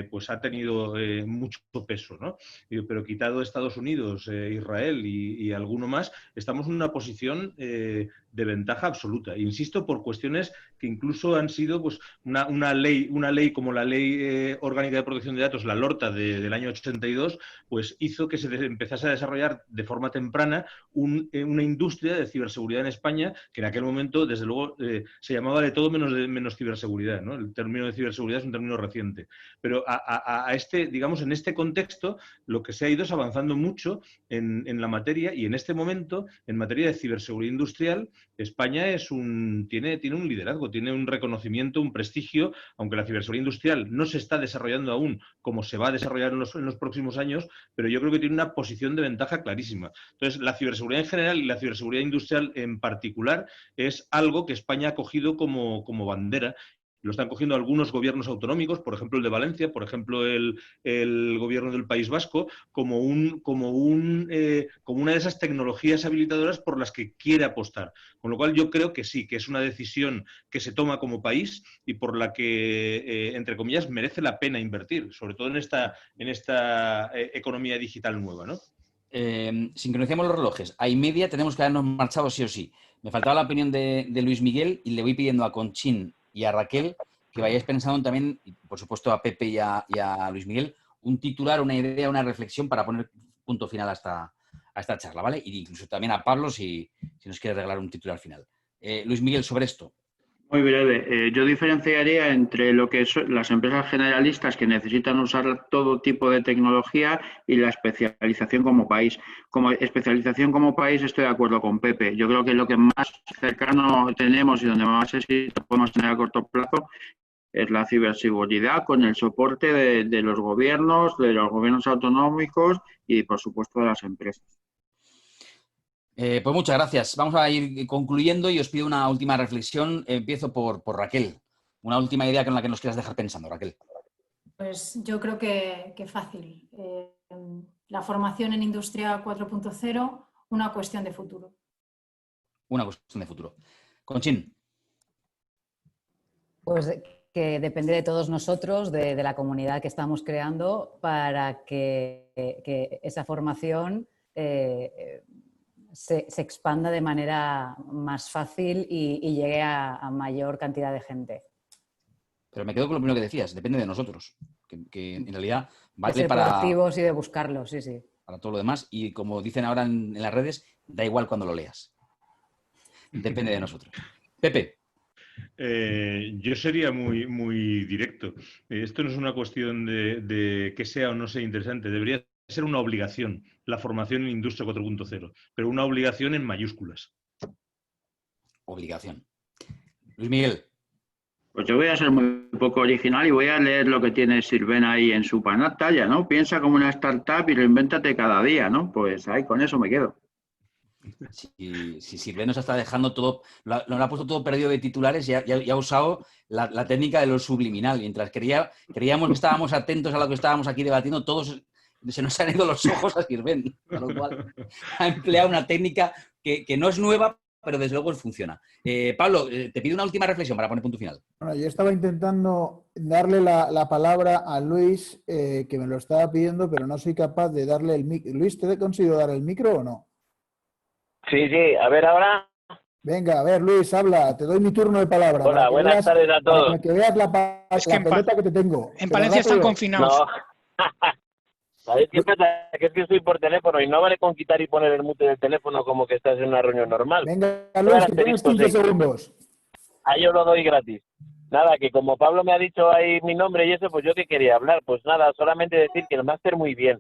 pues ha tenido mucho peso, ¿no? Pero quitado Estados Unidos, Israel y alguno más, estamos en una posición de ventaja absoluta. Insisto, por cuestiones que incluso han sido pues, una ley como la Ley Orgánica de Protección de Datos, la LORTA del año 82, pues hizo que se empezase a desarrollar de forma temprana una industria de ciberseguridad en España que en aquel momento, desde luego, se llamaba de todo menos ciberseguridad, ¿no? El término de ciberseguridad es un término reciente. Pero digamos, en este contexto, lo que se ha ido es avanzando mucho en la materia y en este momento, en materia de ciberseguridad industrial, España tiene un liderazgo, tiene un reconocimiento, un prestigio, aunque la ciberseguridad industrial no se está desarrollando aún como se va a desarrollar en los próximos años, pero yo creo que tiene una posición de ventaja clarísima. Entonces, la ciberseguridad en general y la ciberseguridad industrial en particular es algo que España ha cogido como bandera. Lo están cogiendo algunos gobiernos autonómicos, por ejemplo el de Valencia, por ejemplo el gobierno del País Vasco, como una de esas tecnologías habilitadoras por las que quiere apostar. Con lo cual yo creo que sí, que es una decisión que se toma como país y por la que, entre comillas, merece la pena invertir, sobre todo en esta economía digital nueva, ¿no? Sincronicemos los relojes. A y media tenemos que habernos marchado sí o sí. Me faltaba la opinión de Luis Miguel y le voy pidiendo a Conchín y a Raquel que vayáis pensando también, y por supuesto a Pepe y a Luis Miguel, un titular, una idea, una reflexión para poner punto final a esta charla, ¿vale? Y incluso también a Pablo si nos quiere regalar un titular final. Luis Miguel, sobre esto. Muy breve. Yo diferenciaría entre lo que son las empresas generalistas que necesitan usar todo tipo de tecnología y la especialización como país. Como especialización como país estoy de acuerdo con Pepe. Yo creo que lo que más cercano tenemos y donde más éxito podemos tener a corto plazo es la ciberseguridad con el soporte de los gobiernos autonómicos y, por supuesto, de las empresas. Pues muchas gracias. Vamos a ir concluyendo y os pido una última reflexión. Empiezo por Raquel. Una última idea con la que nos quieras dejar pensando, Raquel. Pues yo creo que fácil. La formación en Industria 4.0, una cuestión de futuro. Una cuestión de futuro. Conchín. Pues que depende de todos nosotros, de la comunidad que estamos creando, para que esa formación se expanda de manera más fácil y llegue a mayor cantidad de gente. Pero me quedo con lo primero que decías, depende de nosotros, que en realidad vale de ser para proactivos y de buscarlo, sí, sí. Para todo lo demás y como dicen ahora en las redes, da igual cuando lo leas. Depende de nosotros. Pepe. Yo sería muy directo. Esto no es una cuestión de que sea o no sea interesante, debería ser una obligación, la formación en Industria 4.0, pero una obligación en mayúsculas. Obligación. Luis Miguel. Pues yo voy a ser muy poco original y voy a leer lo que tiene Sirven ahí en su pantalla, ¿no? Piensa como una startup y reinvéntate cada día, ¿no? Pues ahí con eso me quedo. Si Sirven nos está dejando todo, lo ha puesto todo perdido de titulares y ha usado la técnica de lo subliminal. Mientras creíamos que estábamos atentos a lo que estábamos aquí debatiendo, todos se nos han ido los ojos a Sirven, con lo cual ha empleado una técnica que no es nueva, pero desde luego funciona. Pablo, te pido una última reflexión para poner punto final. Bueno, yo estaba intentando darle la palabra a Luis, que me lo estaba pidiendo, pero no soy capaz de darle el micro. Luis, ¿te he conseguido dar el micro o no? Sí, a ver ahora. Venga, a ver, Luis, habla. Te doy mi turno de palabra. Hola, buenas tardes a todos. Para que veas la pelota que te tengo. En Palencia están confinados. No. ¿Sabes qué pasa? Que es que estoy por teléfono y no vale con quitar y poner el mute del teléfono como que estás en una reunión normal. Venga, Luis, que tienes 15 segundos. Ahí yo lo doy gratis. Nada, que como Pablo me ha dicho ahí mi nombre y eso, pues yo que quería hablar. Pues nada, solamente decir que el máster muy bien.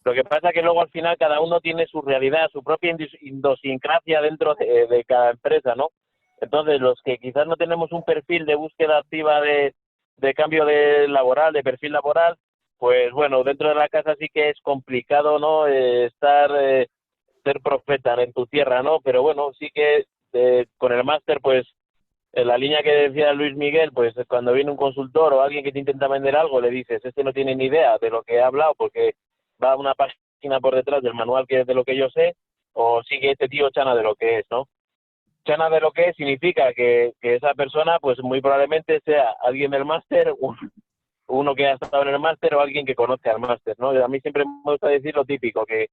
Lo que pasa que luego al final cada uno tiene su realidad, su propia idiosincrasia dentro de cada empresa, ¿no? Entonces, los que quizás no tenemos un perfil de búsqueda activa de cambio de laboral, de perfil laboral, pues bueno, dentro de la casa sí que es complicado, ¿no? Ser profeta en tu tierra, ¿no? Pero bueno, sí que con el máster, pues en la línea que decía Luis Miguel, pues cuando viene un consultor o alguien que te intenta vender algo, le dices, este no tiene ni idea de lo que he hablado porque va una página por detrás del manual que es de lo que yo sé, o sigue este tío chana de lo que es, ¿no? Chana de lo que es significa que esa persona, pues muy probablemente sea alguien del máster, uno que ha estado en el máster o alguien que conoce al máster, ¿no? A mí siempre me gusta decir lo típico, que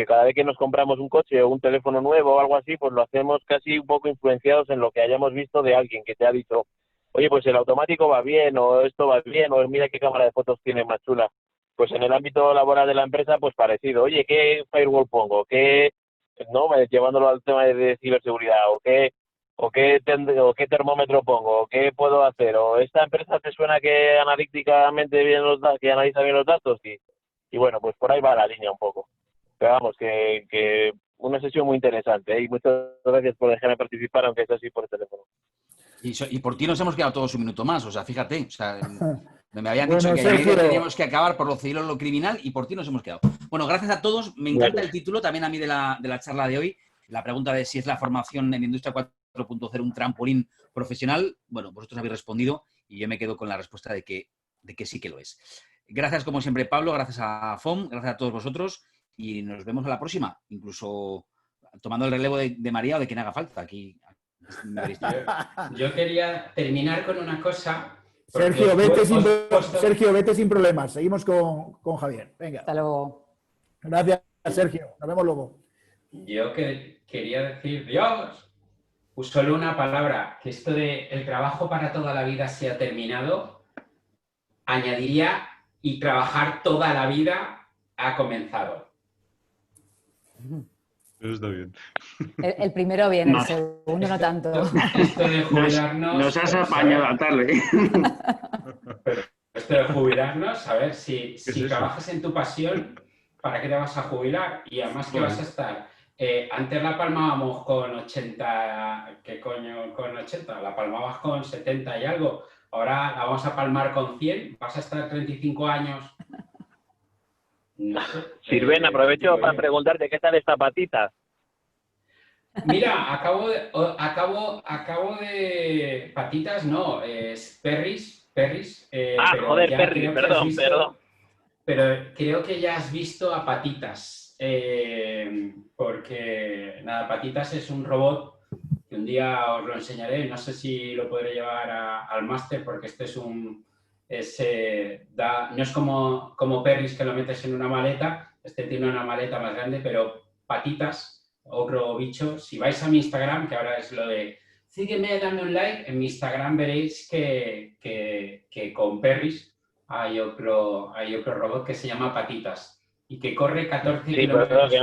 cada vez que nos compramos un coche o un teléfono nuevo o algo así, pues lo hacemos casi un poco influenciados en lo que hayamos visto de alguien que te ha dicho, oye, pues el automático va bien, o esto va bien, o mira qué cámara de fotos tiene más chula. Pues en el ámbito laboral de la empresa, pues parecido. Oye, ¿qué firewall pongo? ¿Qué, no? Llevándolo al tema de ciberseguridad, o qué termómetro pongo, o qué puedo hacer, o esta empresa te suena que analíticamente que analiza bien los datos, y bueno, pues por ahí va la línea un poco. Pero vamos, que una sesión muy interesante, ¿eh? Y muchas gracias por dejarme participar, aunque es así por teléfono. Y por ti nos hemos quedado todos un minuto más, o sea, fíjate, o sea, me habían Bueno, dicho que Sergio, ayer teníamos que acabar por lo civil o lo criminal y por ti nos hemos quedado. Bueno, gracias a todos, me encanta el título también a mí de la charla de hoy, la pregunta de si es la formación en Industria 4.0 un trampolín profesional. Bueno, vosotros habéis respondido y yo me quedo con la respuesta de que sí que lo es. Gracias como siempre, Pablo, gracias a FOM, gracias a todos vosotros y nos vemos a la próxima, incluso tomando el relevo de María o de quien haga falta. Aquí yo quería terminar con una cosa. Sergio, vete sin problemas. Seguimos con Javier. Venga. Hasta luego. Gracias, Sergio. Nos vemos luego. Yo quería decir, Dios, solo una palabra, que esto de el trabajo para toda la vida se ha terminado, añadiría y trabajar toda la vida ha comenzado. Eso está bien. El primero bien, el segundo no tanto. Esto de jubilarnos... Nos has apañado a la tarde. Esto de jubilarnos, a ver, si eso? trabajas en tu pasión, ¿para qué te vas a jubilar? Y además que vas a estar... antes la palmábamos con 80... ¿Qué coño con 80? La palmabas con 70 y algo. Ahora la vamos a palmar con 100. Vas a estar 35 años... No sé, Sirven, aprovecho para preguntarte qué tal esta patita. Mira, acabo de... Patitas no, es Perris. Joder, Perris, perdón. Pero creo que ya has visto a Patitas. Porque, nada, Patitas es un robot que un día os lo enseñaré. No sé si lo podré llevar al máster porque este es un... no es como Perris que lo metes en una maleta, este tiene una maleta más grande, pero Patitas, otro bicho, si vais a mi Instagram, que ahora es lo de sígueme, dame un like, en mi Instagram veréis que con Perris hay otro robot que se llama Patitas y que corre 14 kilómetros perdón, que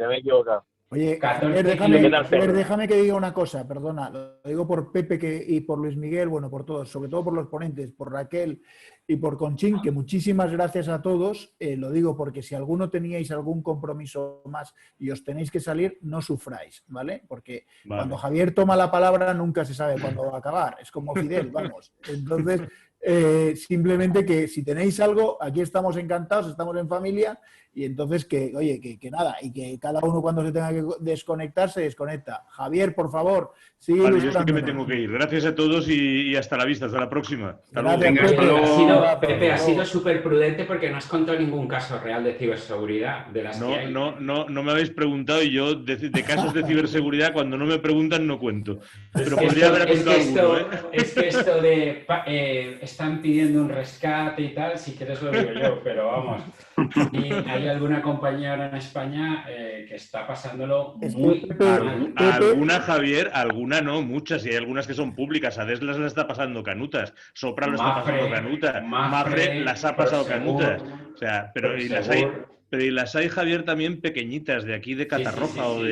me he equivocado. Oye, déjame que diga una cosa, perdona, lo digo por Pepe y por Luis Miguel, bueno, por todos, sobre todo por los ponentes, por Raquel y por Conchín, que muchísimas gracias a todos, lo digo porque si alguno teníais algún compromiso más y os tenéis que salir, no sufráis, ¿vale? Porque cuando Javier toma la palabra nunca se sabe cuándo va a acabar, es como Fidel, vamos. Entonces, simplemente que si tenéis algo, aquí estamos encantados, estamos en familia. Y entonces que nada, y que cada uno cuando se tenga que desconectar, se desconecta. Javier, por favor, sigue ilustrándonos. Yo sí que me tengo que ir. Gracias a todos y hasta la vista, hasta la próxima. Hasta luego. Pepe, ha sido súper prudente porque no has contado ningún caso real de ciberseguridad de las que hay. No me habéis preguntado y yo de casos de ciberseguridad cuando no me preguntan no cuento. Pero podría haber contado alguno, ¿eh? Es que esto de están pidiendo un rescate y tal, si quieres lo digo yo, pero vamos. Y hay alguna compañía ahora en España que está pasándolo muy mal. Alguna, Javier, alguna no, muchas, y hay algunas que son públicas. Adeslas la está pasando canutas, Sopra lo está pasando canutas, Mafre las ha pasado canutas. O sea, pero las hay, Javier, también pequeñitas, de aquí de Catarroja o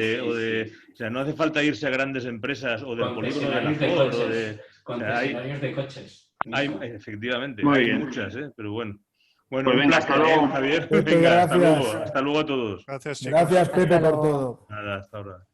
sea, no hace falta irse a grandes empresas o del polígono de la Ford o de... Concesionarios de coches. Efectivamente, muy hay bien. muchas, pero bueno. Pues venga, hasta luego. Javier. Pepe, Venga, gracias. hasta luego a todos. Gracias, chicos. Gracias, Pepe, por todo. Nada, hasta ahora.